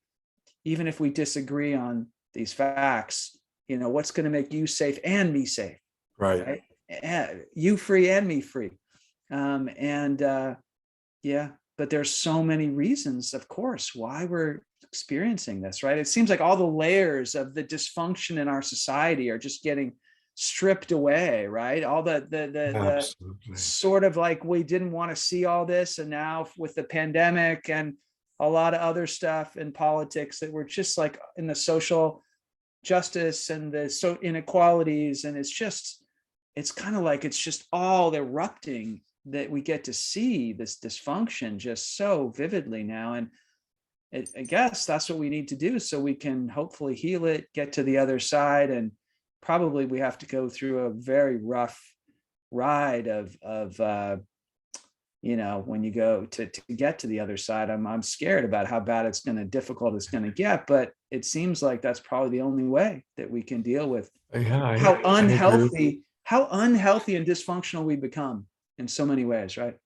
even if we disagree on these facts, what's going to make you safe and me safe, right? You free and me free. But there's so many reasons, of course, why we're experiencing this, right? It seems like all the layers of the dysfunction in our society are just getting stripped away, right? All the sort of, like, we didn't want to see all this, and now with the pandemic and a lot of other stuff in politics, that we're just like in the social justice and the inequalities, and it's kind of like it's just all erupting, that we get to see this dysfunction just so vividly now. And I guess that's what we need to do so we can hopefully heal it, get to the other side. And probably we have to go through a very rough ride of when you go to get to the other side. I'm scared about how bad difficult it's going to get, but it seems like that's probably the only way that we can deal with how unhealthy and dysfunctional we become in so many ways, right?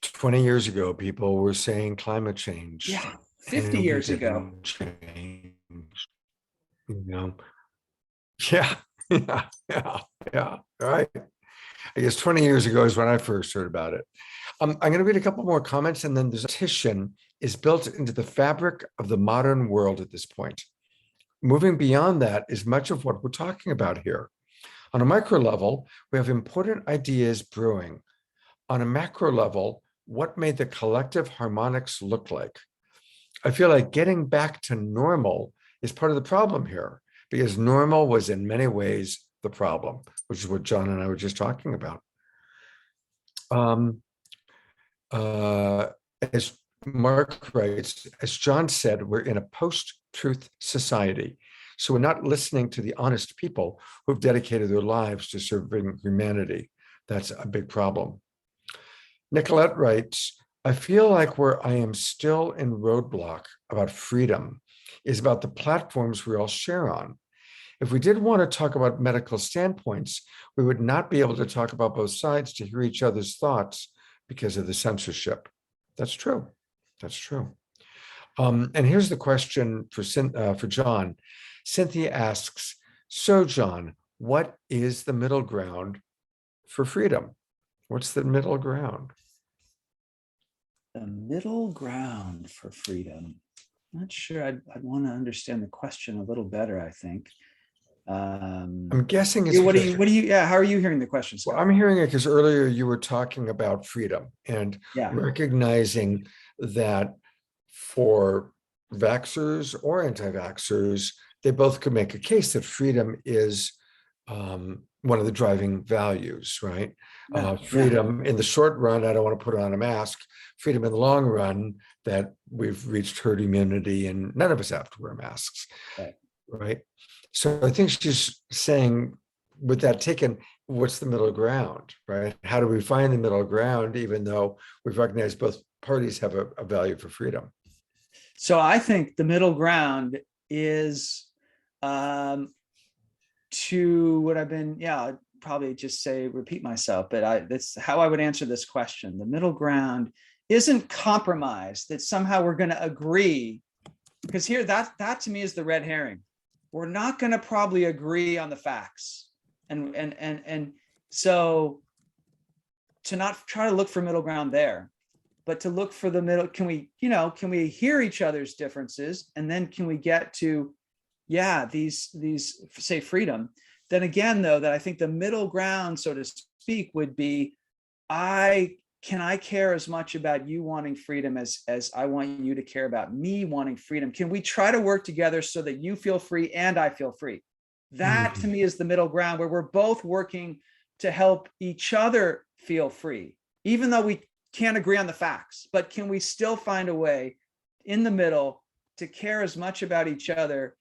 20 years ago, people were saying climate change.
Yeah, 50 years ago.
Change, Yeah, yeah, right. I guess 20 years ago is when I first heard about it. I'm going to read a couple more comments, and then there's Vaccination is built into the fabric of the modern world at this point. Moving beyond that is much of what we're talking about here. On a micro level, we have important ideas brewing. On a macro level, what may the collective harmonics look like? I feel like getting back to normal is part of the problem here, because normal was in many ways the problem, which is what John and I were just talking about. As Mark writes, as John said, we're in a post-truth society. So we're not listening to the honest people who've dedicated their lives to serving humanity. That's a big problem. Nicolette writes, I feel like where I am still in roadblock about freedom is about the platforms we all share on. If we did want to talk about medical standpoints, we would not be able to talk about both sides to hear each other's thoughts because of the censorship. That's true. That's true. And here's the question for John. Cynthia asks, so John, what is the middle ground for freedom? What's the middle ground?
The middle ground for freedom. Not sure. I'd want to understand the question a little better, I think.
I'm guessing it's
how are you hearing the question, Scott?
Well, I'm hearing it because earlier you were talking about freedom and recognizing that for vaxxers or anti-vaxxers, they both could make a case that freedom is one of the driving values, right? Freedom in the short run, I don't want to put on a mask. Freedom in the long run, that we've reached herd immunity and none of us have to wear masks, right? So I think she's saying, with that taken, what's the middle ground, right? How do we find the middle ground, even though we've recognized both parties have a value for freedom?
So I think the middle ground is to what I've been, I'd probably just repeat myself, but that's how I would answer this question. The middle ground isn't compromise, that somehow we're going to agree, because here, that to me is the red herring. We're not going to probably agree on the facts. And so to not try to look for middle ground there, but to look for the middle, can we hear each other's differences? And then can we get to, these say freedom? Then again, though, that I think the middle ground, so to speak, would be, can I care as much about you wanting freedom as I want you to care about me wanting freedom? Can we try to work together so that you feel free and I feel free? That to me is the middle ground, where we're both working to help each other feel free, even though we can't agree on the facts. But can we still find a way in the middle to care as much about each other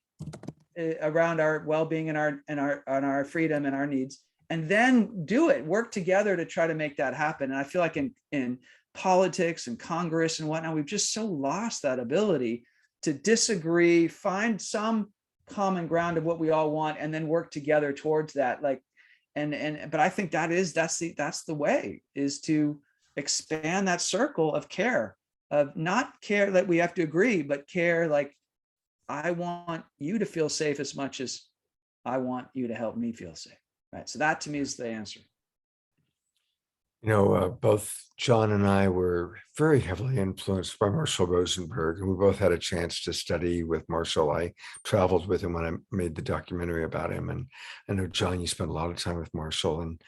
around our well-being and our freedom and our needs, and then work together to try to make that happen? And I feel like in politics and Congress and whatnot, we've just so lost that ability to disagree, find some common ground of what we all want, and then work together towards that. But I think that's the way, is to expand that circle of care, of not care that we have to agree, but care like, I want you to feel safe as much as I want you to help me feel safe. Right. So that to me is the answer.
Both John and I were very heavily influenced by Marshall Rosenberg, and we both had a chance to study with Marshall. I traveled with him when I made the documentary about him. And I know, John, you spent a lot of time with Marshall. And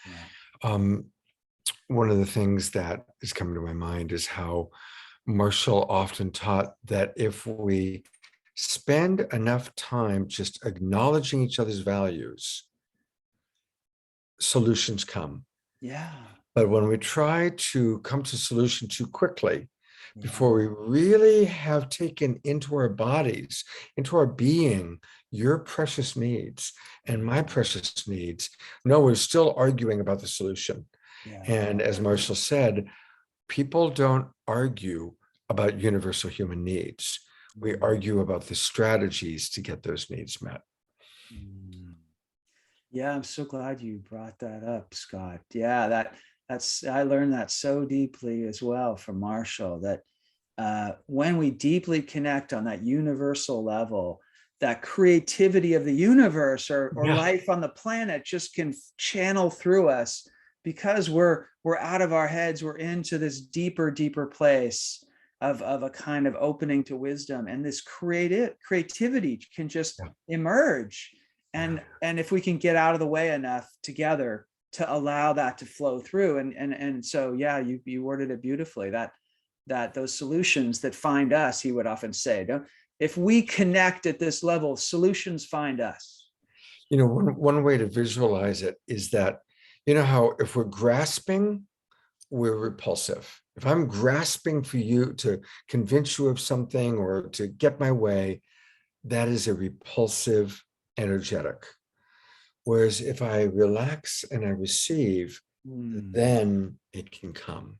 one of the things that is coming to my mind is how Marshall often taught that if we spend enough time just acknowledging each other's values, solutions come.
Yeah.
But when we try to come to solution too quickly, before we really have taken into our bodies, into our being, your precious needs and my precious needs. No, we're still arguing about the solution.
Yeah.
And as Marshall said, people don't argue about universal human needs. We argue about the strategies to get those needs met.
Mm. Yeah, I'm so glad you brought that up, Scott. Yeah, that's I learned that so deeply as well from Marshall, that when we deeply connect on that universal level, that creativity of the universe or
Yeah.
life on the planet just can channel through us, because we're out of our heads. We're into this deeper place of a kind of opening to wisdom, and this creativity can just emerge. And if we can get out of the way enough together to allow that to flow through, and so yeah, you worded it beautifully, that those solutions that find us, he would often say, if we connect at this level, solutions find us.
You know, one way to visualize it is that, you know how if we're grasping, we're repulsive. If I'm grasping for you to convince you of something or to get my way, that is a repulsive energetic. Whereas if I relax and I receive, then it can come.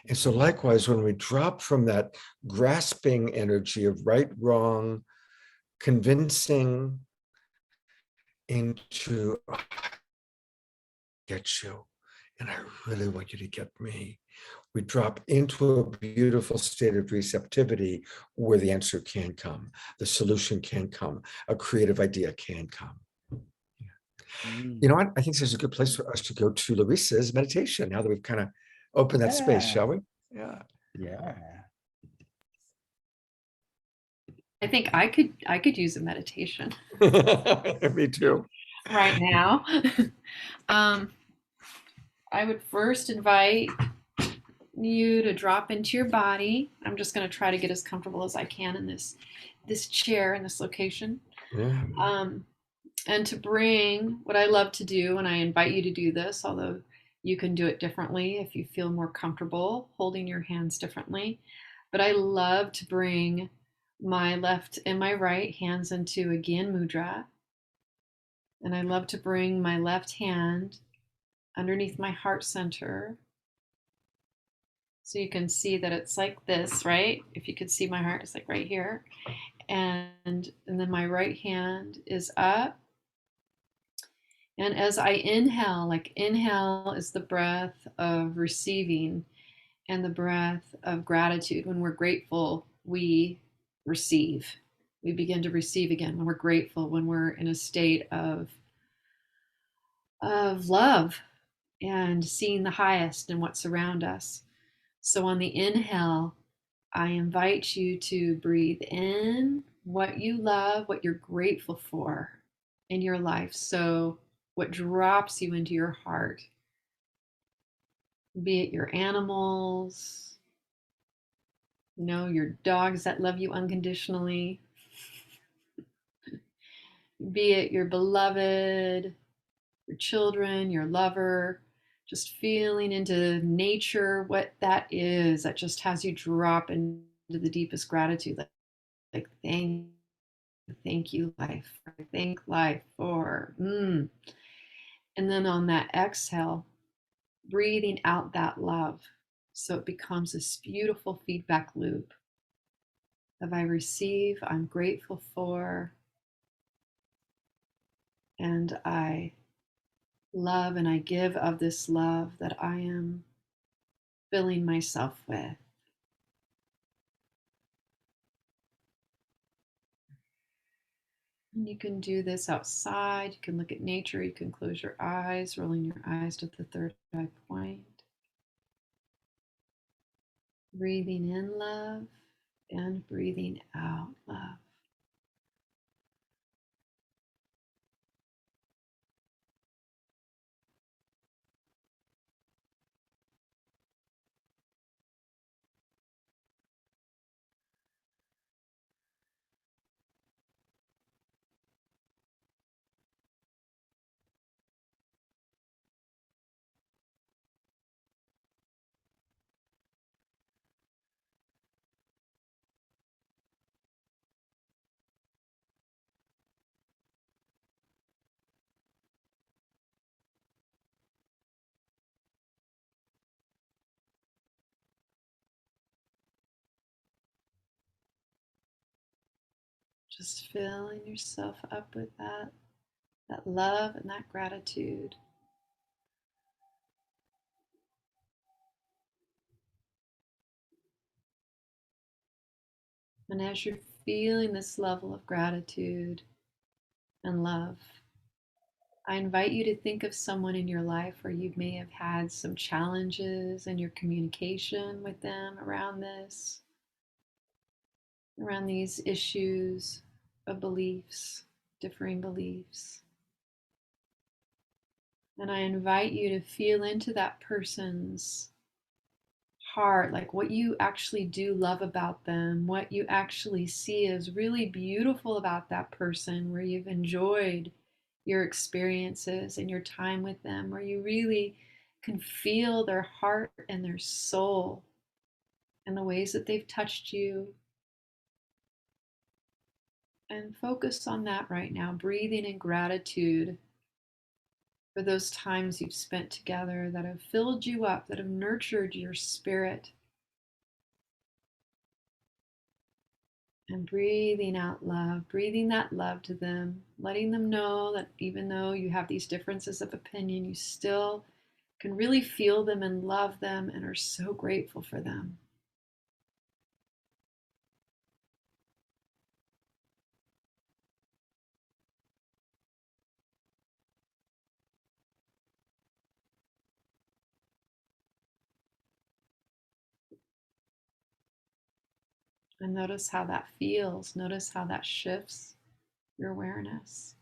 And so likewise, when we drop from that grasping energy of right, wrong, convincing, into get you, and I really want you to get me, we drop into a beautiful state of receptivity where the answer can come, the solution can come, a creative idea can come. You know what? I think this is a good place for us to go to Larisa's meditation now that we've kind of opened that space, shall we? Yeah.
Yeah.
I think I could use a meditation
Me too.
right now. I would first invite you to drop into your body. I'm just going to try to get as comfortable as I can in this chair in this location.
Yeah.
And to bring what I love to do, and I invite you to do this, although you can do it differently if you feel more comfortable holding your hands differently. But I love to bring my left and my right hands into a Gyan Mudra. And I love to bring my left hand underneath my heart center. So you can see that it's like this, right? If you could see my heart, it's like right here. And then my right hand is up. And as I inhale, like inhale is the breath of receiving and the breath of gratitude. When we're grateful, we receive. We begin to receive again when we're grateful, when we're in a state of love and seeing the highest in what's around us. So on the inhale, I invite you to breathe in what you love, what you're grateful for in your life. So what drops you into your heart, be it your animals, your dogs that love you unconditionally, be it your beloved, your children, your lover, just feeling into nature, what that is, that just has you drop into the deepest gratitude, like thank you, life. Thank life for. And then on that exhale, breathing out that love. So it becomes this beautiful feedback loop of I receive, I'm grateful for, and I love and I give of this love that I am filling myself with. And you can do this outside. You can look at nature. You can close your eyes, rolling your eyes to the third eye point. Breathing in love and breathing out love. Just filling yourself up with that love and that gratitude. And as you're feeling this level of gratitude and love, I invite you to think of someone in your life where you may have had some challenges in your communication with them around this, around these issues of beliefs, differing beliefs. And I invite you to feel into that person's heart, like what you actually do love about them, what you actually see as really beautiful about that person, where you've enjoyed your experiences and your time with them, where you really can feel their heart and their soul and the ways that they've touched you. And focus on that right now, breathing in gratitude for those times you've spent together that have filled you up, that have nurtured your spirit. And breathing out love, breathing that love to them, letting them know that even though you have these differences of opinion, you still can really feel them and love them and are so grateful for them. And notice how that feels. Notice how that shifts your awareness.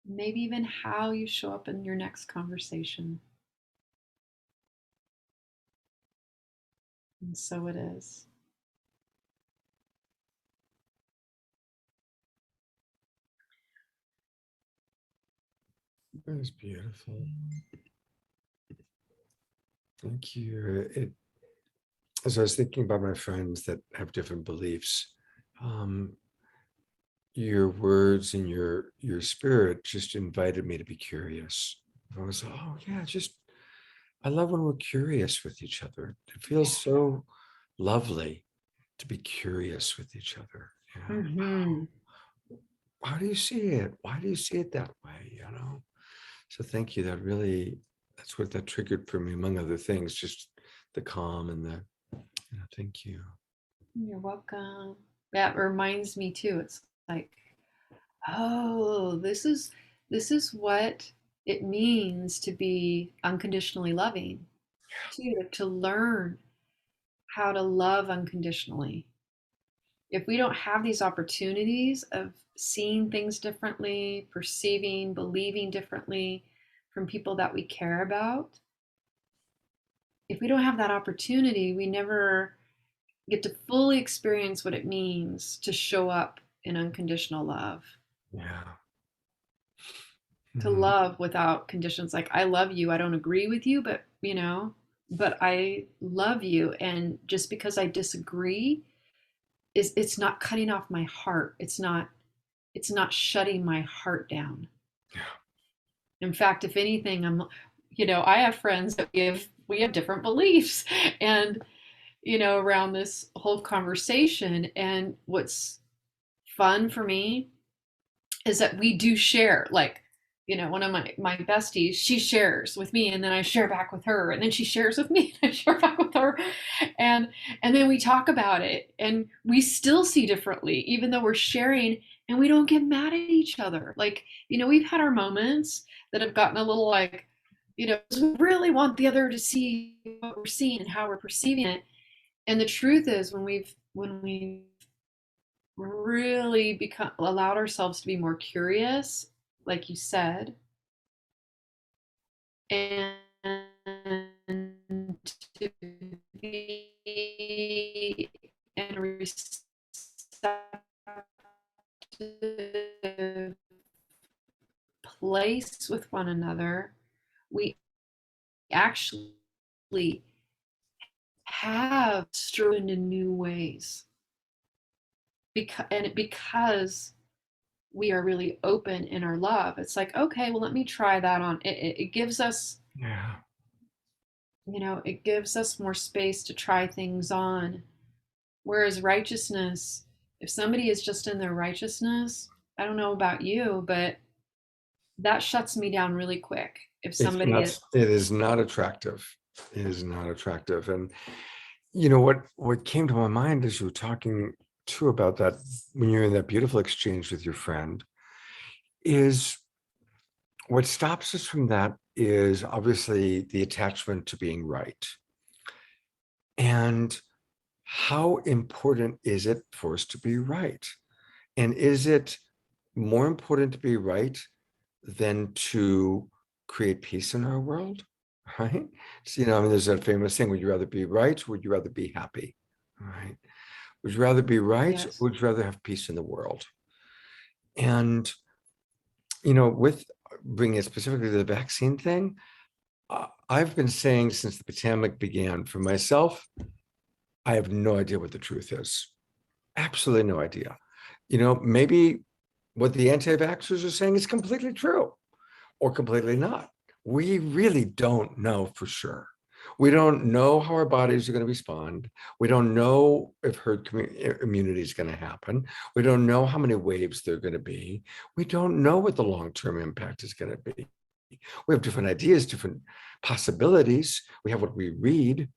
Maybe even how you show up in your next conversation. And so it is.
That was beautiful. Thank you. As I was thinking about my friends that have different beliefs, your words and your spirit just invited me to be curious. I was, oh yeah, I love when we're curious with each other. It feels so lovely to be curious with each other. Yeah.
Mm-hmm.
How do you see it? Why do you see it that way? So thank you. That's what that triggered for me, among other things, just the calm and thank you.
You're welcome. That reminds me too. It's like, oh, this is what it means to be unconditionally loving, to learn how to love unconditionally. If we don't have these opportunities of seeing things differently, perceiving, believing differently from people that we care about, if we don't have that opportunity, we never get to fully experience what it means to show up in unconditional love.
Yeah.
To love without conditions. Like, I love you, I don't agree with you, but but I love you, and just because I disagree, it's not cutting off my heart. It's not shutting my heart down.
Yeah.
In fact, if anything, I have friends that we have different beliefs, and around this whole conversation. And what's fun for me is that we do share. Like, one of my besties, she shares with me, and then I share back with her, and then she shares with me, and I share back with her, and then we talk about it, and we still see differently, even though we're sharing, and we don't get mad at each other. Like, we've had our moments that have gotten a little like, we really want the other to see what we're seeing and how we're perceiving it. And the truth is, when we really allowed ourselves to be more curious, like you said, and to be in a receptive place with one another, we actually have strayed in new ways, because we are really open in our love. It's like, okay, well, let me try that on. It gives us,
Yeah.
it gives us more space to try things on. Whereas righteousness if somebody is just in their righteousness, I don't know about you, but that shuts me down really quick. If
It's
somebody
not,
is,
it is not attractive. It is not attractive. And you know what came to my mind as you were talking too about that when you're in that beautiful exchange with your friend is what stops us from that is obviously the attachment to being right. And how important is it for us to be right? And is it more important to be right than to create peace in our world? Right? So, I mean, there's that famous thing, would you rather be right? Or would you rather be happy? Right? Would you rather be right? Or
yes,
would you rather have peace in the world? And, with bringing it specifically to the vaccine thing, I've been saying since the pandemic began for myself, I have no idea what the truth is. Absolutely no idea. Maybe what the anti-vaxxers are saying is completely true or completely not. We really don't know for sure. We don't know how our bodies are going to respond. We don't know if herd immunity is going to happen. We don't know how many waves there are going to be. We don't know what the long-term impact is going to be. We have different ideas, different possibilities. We have what we read,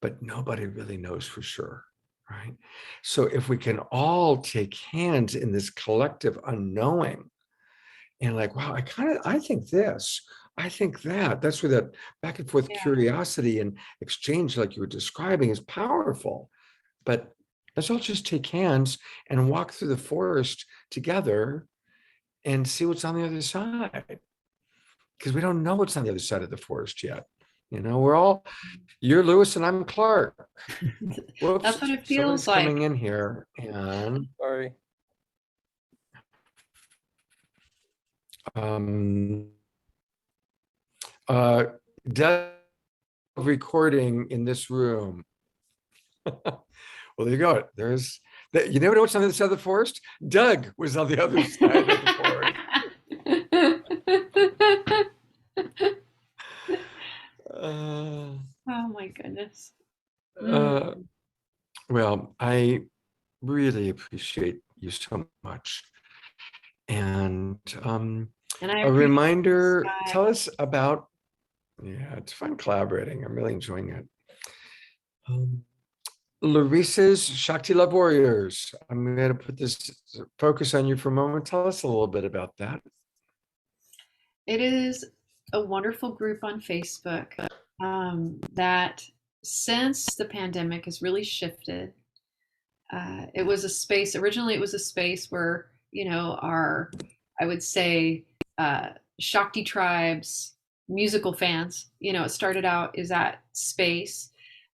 but nobody really knows for sure, right? So if we can all take hands in this collective unknowing and like, wow, I think this, I think that, that's where that back and forth
yeah,
curiosity and exchange, like you were describing, is powerful. But let's all just take hands and walk through the forest together and see what's on the other side. Because we don't know what's on the other side of the forest yet. You're Lewis and I'm Clark.
that's
Whoops,
what it
somebody's
feels like.
coming in here and
Sorry.
um uh Doug recording in this room. Well, there you go. There's that. You never know what's on the other side of the forest. Doug was on the other side of the forest. Uh,
Oh my goodness.
uh,
Mm.
well, I really appreciate you so much. And
And I
a
appreciate you,
reminder,
Scott.
tell us about, yeah, it's fun collaborating. I'm really enjoying it. Larisa's Shakti Love Warriors. I'm going to put this focus on you for a moment. Tell us a little bit about that.
It is a wonderful group on Facebook that since the pandemic has really shifted. It was a space, originally, it was a space where, I would say, Shakti Tribe's musical fans, it started out as that space.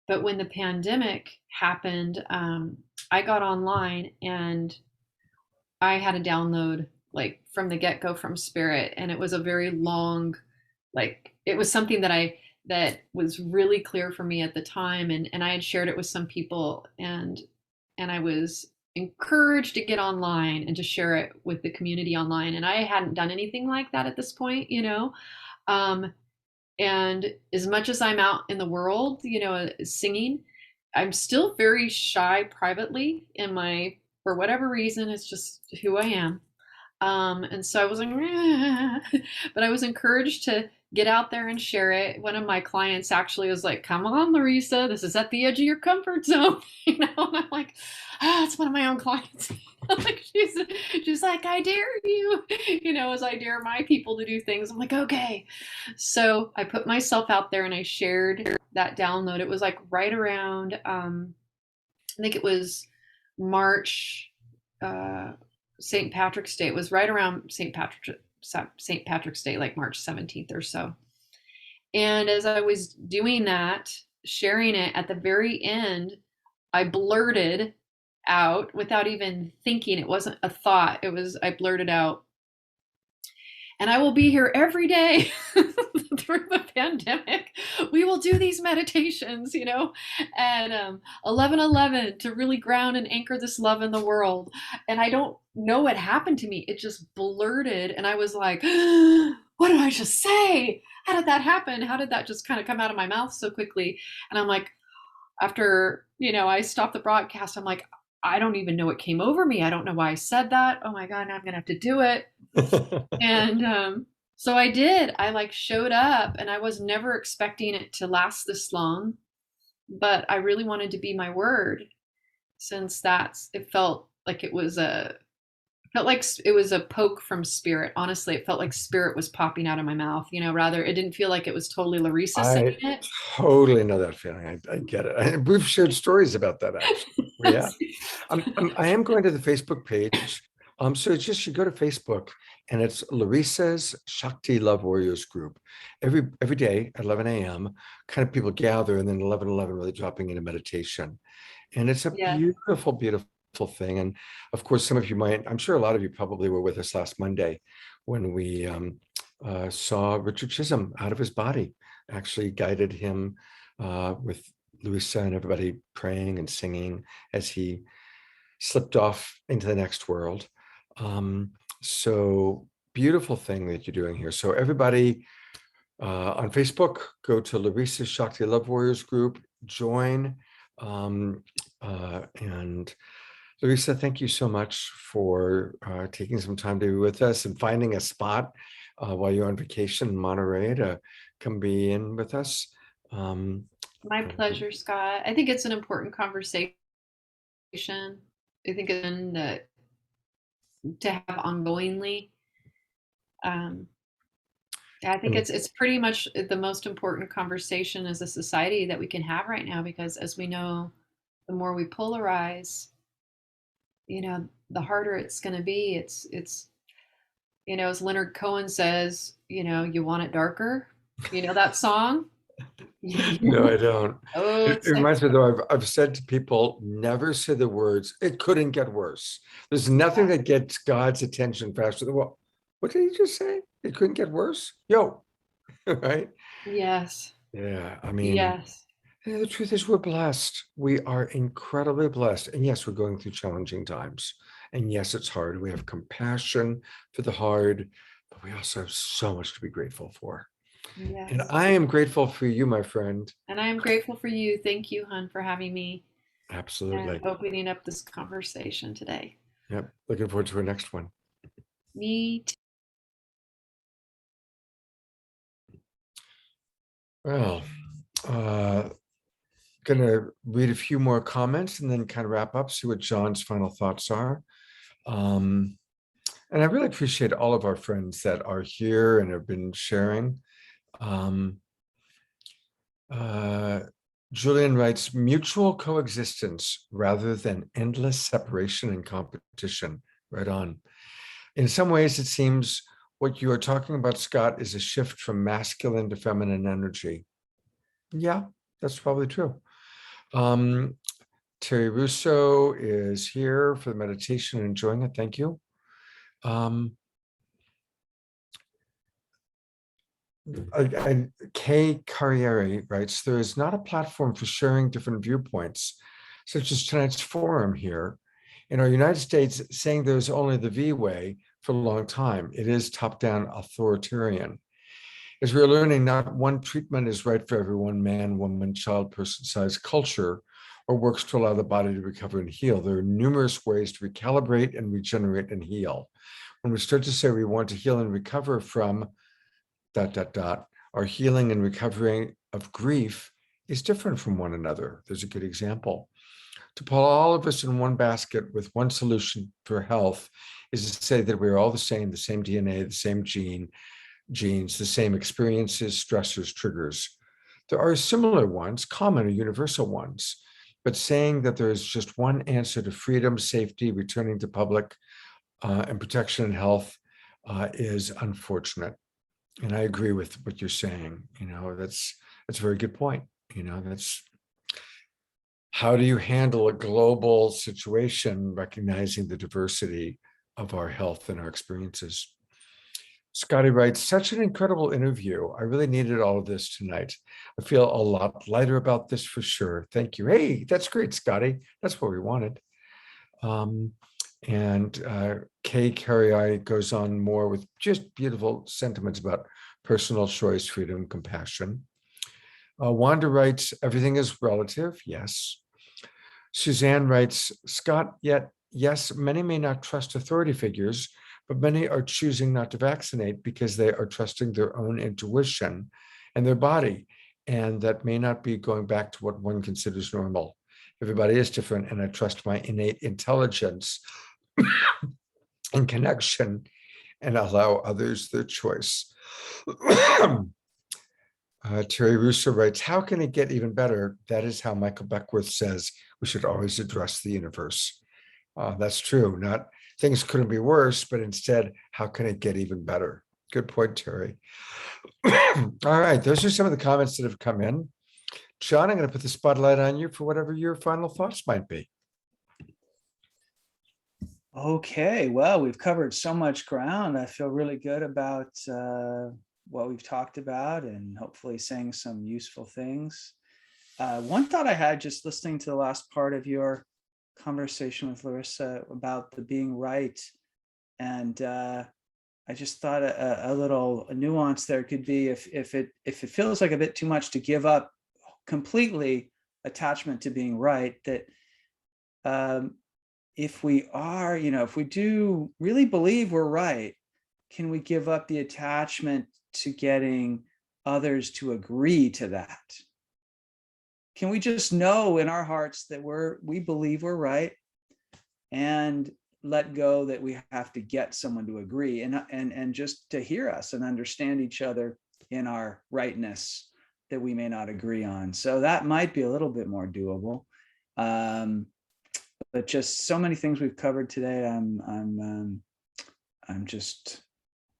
But when the pandemic happened, I got online and I had a download like from the get go from Spirit, and it was a very long, like it was something that was really clear for me at the time, and I had shared it with some people, and I was encouraged to get online and to share it with the community online, and I hadn't done anything like that at this point, um, and as much as I'm out in the world, singing, I'm still very shy privately in my, for whatever reason, it's just who I am. And so I was like, but I was encouraged to get out there and share it. One of my clients actually was like, come on, Larisa, this is at the edge of your comfort zone. And I'm like, it's one of my own clients. Like she's like, I dare you, as I dare my people to do things. I'm like, okay. So I put myself out there and I shared that download. It was like right around, I think it was March, St. Patrick's Day. It was right around St. Patrick's Day, like March 17th or so. And as I was doing that, sharing it, at the very end, I blurted out without even thinking. It wasn't a thought. I blurted out, and I will be here every day through the pandemic. We will do these meditations, and 11:11 to really ground and anchor this love in the world. And I don't know what happened to me. It just blurted, and I was like, what did I just say? How did that happen? How did that just kind of come out of my mouth so quickly? And I'm like, after, I stopped the broadcast, I'm like, I don't even know what came over me. I don't know why I said that. Oh my God, now I'm going to have to do it. And so I did. I like showed up, and I was never expecting it to last this long, but I really wanted to be my word, since it felt like it was a poke from spirit. Honestly, it felt like spirit was popping out of my mouth, rather it didn't feel like it was totally Larisa saying
I
it.
totally know that feeling. I get it. We've shared stories about that, actually. Yeah. I am going to the Facebook page. So it's just, you go to Facebook, and it's Larisa's Shakti Love Warriors group. Every day at 11 a.m., kind of people gather, and then 11:11 really dropping into meditation. And it's a
Yeah.
beautiful, beautiful thing. And of course, some of you might, I'm sure a lot of you probably were with us last Monday when we saw Richard Chisholm out of his body, actually guided him with Larisa and everybody praying and singing as he slipped off into the next world. So beautiful thing that you're doing here. So everybody on Facebook, go to Larisa Shakti Love Warriors group, join. And Larisa, thank you so much for taking some time to be with us and finding a spot while you're on vacation in Monterey to come be in with us.
My pleasure, Scott. I think it's an important conversation. I think that to have ongoingly. I think it's pretty much the most important conversation as a society that we can have right now, because as we know, the more we polarize, the harder it's going to be. It's as Leonard Cohen says, you want it darker. That song?
No, I don't.
Oh,
It reminds me, though, I've said to people, never say the words, "It couldn't get worse." There's nothing that gets God's attention faster than, well, what did he just say? It couldn't get worse? Yo, right?
yes.
Yeah, I mean,
Yes.
yeah, the truth is we're blessed. We are incredibly blessed. And yes, we're going through challenging times. And yes, it's hard. We have compassion for the hard, but we also have so much to be grateful for. And
Yes.
I am grateful for you, my friend.
And I am grateful for you. Thank you, Hun, for having me and
Absolutely.
opening up this conversation today.
Yep. Looking forward to our next one.
Me too.
Well, going to read a few more comments and then kind of wrap up, see what John's final thoughts are. And I really appreciate all of our friends that are here and have been sharing. Julian writes, mutual coexistence rather than endless separation and competition. Right on. In some ways, it seems what you are talking about, Scott, is a shift from masculine to feminine energy. Yeah, that's probably true. Terry Russo is here for the meditation and enjoying it. Thank you. And Kay Carrieri writes, there is not a platform for sharing different viewpoints, such as tonight's forum here. In our United States, saying there's only the V way for a long time. It is top-down authoritarian. As we're learning, not one treatment is right for everyone, man, woman, child, person, size, culture, or works to allow the body to recover and heal. There are numerous ways to recalibrate and regenerate and heal. When we start to say we want to heal and recover from ... our healing and recovering of grief is different from one another. There's a good example. To put all of us in one basket with one solution for health is to say that we're all the same DNA, the same genes, the same experiences, stressors, triggers. There are similar ones, common or universal ones, but saying that there is just one answer to freedom, safety, returning to public and protection and health is unfortunate. And I agree with what you're saying. That's a very good point. That's how do you handle a global situation, recognizing the diversity of our health and our experiences. Scotty writes, such an incredible interview. I really needed all of this tonight. I feel a lot lighter about this for sure. Thank you. Hey, that's great, Scotty. That's what we wanted. And Kay Carey goes on more with just beautiful sentiments about personal choice, freedom, compassion. Wanda writes, everything is relative. Yes. Suzanne writes, Scott, yet, yes, many may not trust authority figures, but many are choosing not to vaccinate because they are trusting their own intuition and their body. And that may not be going back to what one considers normal. Everybody is different, and I trust my innate intelligence and connection and allow others their choice. Terry Russo writes, how can it get even better? That is how Michael Beckwith says we should always address the universe. That's true. Not things couldn't be worse, but instead, how can it get even better? Good point, Terry. All right, those are some of the comments that have come in. John, I'm going to put the spotlight on you for whatever your final thoughts might be.
Okay, well, we've covered so much ground. I feel really good about what we've talked about and hopefully saying some useful things. One thought I had just listening to the last part of your conversation with Larisa about the being right. And I just thought a little nuance there could be if it feels like a bit too much to give up completely attachment to being right, that if we are, if we do really believe we're right, can we give up the attachment to getting others to agree to that? Can we just know in our hearts that we believe we're right, and let go that we have to get someone to agree and just to hear us and understand each other in our rightness that we may not agree on? So that might be a little bit more doable. But just so many things we've covered today. I'm just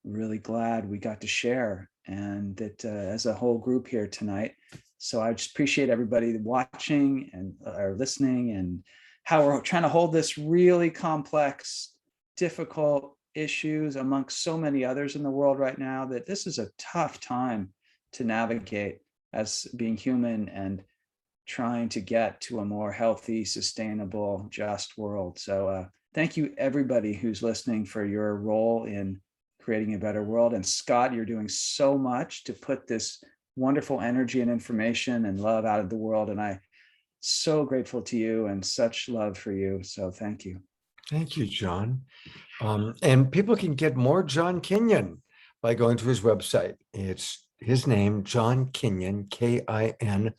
really glad we got to share, and that as a whole group here tonight. So I just appreciate everybody watching and or listening, and how we're trying to hold this really complex, difficult issues amongst so many others in the world right now, that this is a tough time to navigate as being human and trying to get to a more healthy, sustainable, just world. So thank you everybody who's listening for your role in creating a better world. And Scott, you're doing so much to put this wonderful energy and information and love out of the world. And I'm so grateful to you and such love for you. So thank you.
Thank you, John. And people can get more John Kinyon by going to his website. It's his name, John Kinyon, KINYON.com.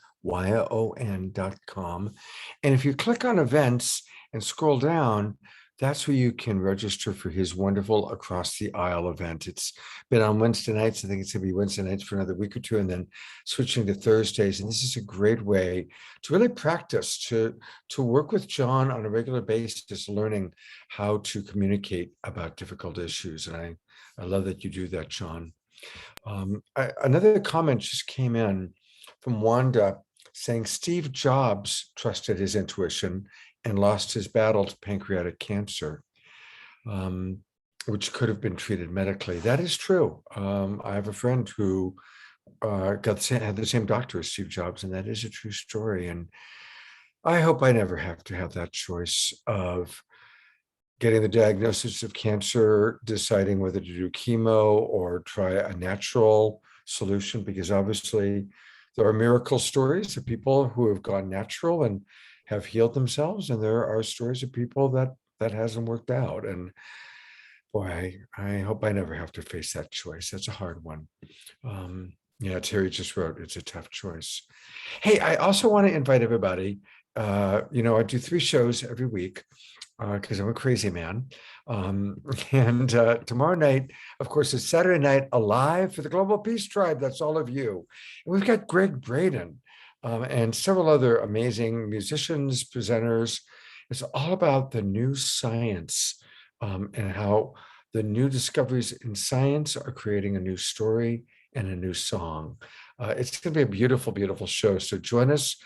And if you click on events and scroll down, that's where you can register for his wonderful Across the Aisle event. It's been on Wednesday nights. I think it's going to be Wednesday nights for another week or two, and then switching to Thursdays. And this is a great way to really practice, to work with John on a regular basis, learning how to communicate about difficult issues. And I love that you do that, John. Another comment just came in from Wanda saying Steve Jobs trusted his intuition and lost his battle to pancreatic cancer, which could have been treated medically. That is true. I have a friend who had the same doctor as Steve Jobs, and that is a true story. And I hope I never have to have that choice of getting the diagnosis of cancer, deciding whether to do chemo or try a natural solution, because obviously there are miracle stories of people who have gone natural and have healed themselves, and there are stories of people that hasn't worked out. And boy, I hope I never have to face that choice. That's a hard one. Yeah, Terry just wrote, it's a tough choice. Hey, I also want to invite everybody. I do 3 shows every week because I'm a crazy man. And tomorrow night, of course, it's Saturday Night Alive for the Global Peace Tribe. That's all of you. And we've got Greg Braden and several other amazing musicians, presenters. It's all about the new science and how the new discoveries in science are creating a new story and a new song. It's going to be a beautiful, beautiful show. So join us.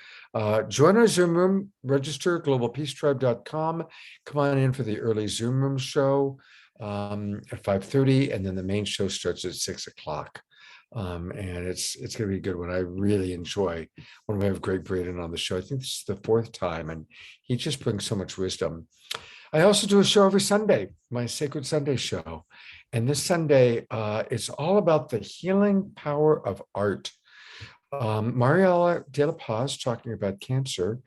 Join our Zoom room, register globalpeacetribe.com. Come on in for the early Zoom room show at 5:30, and then the main show starts at 6 o'clock. And it's going to be a good one. I really enjoy when we have Greg Braden on the show. I think this is the 4th time, and he just brings so much wisdom. I also do a show every Sunday, my Sacred Sunday show. And this Sunday, it's all about the healing power of art. Mariela de la Paz, talking about cancer,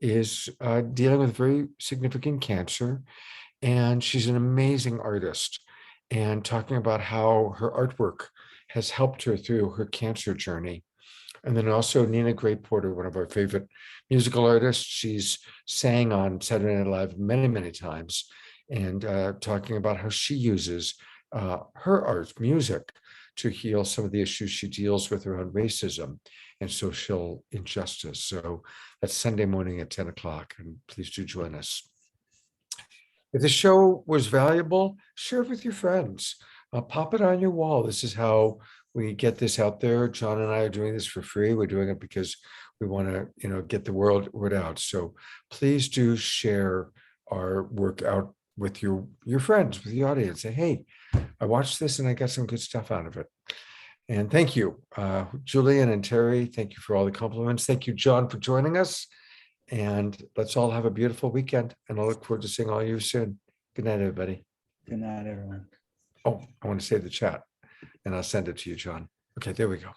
is dealing with very significant cancer. And she's an amazing artist, and talking about how her artwork has helped her through her cancer journey. And then also Nina Gray Porter, one of our favorite musical artists. She's sang on Saturday Night Live many, many times, and talking about how she uses her art, music, to heal some of the issues she deals with around racism and social injustice. So that's Sunday morning at 10 o'clock, and please do join us. If the show was valuable, share it with your friends. Pop it on your wall. This is how we get this out there. John and I are doing this for free. We're doing it because we want to, get the word out. So please do share our work out with your friends, with the audience. Say, hey, I watched this and I got some good stuff out of it. And thank you, Julian and Terry. Thank you for all the compliments. Thank you, John, for joining us. And let's all have a beautiful weekend. And I look forward to seeing all you soon. Good night, everybody.
Good night, everyone.
Oh, I want to save the chat, and I'll send it to you, John. Okay, there we go.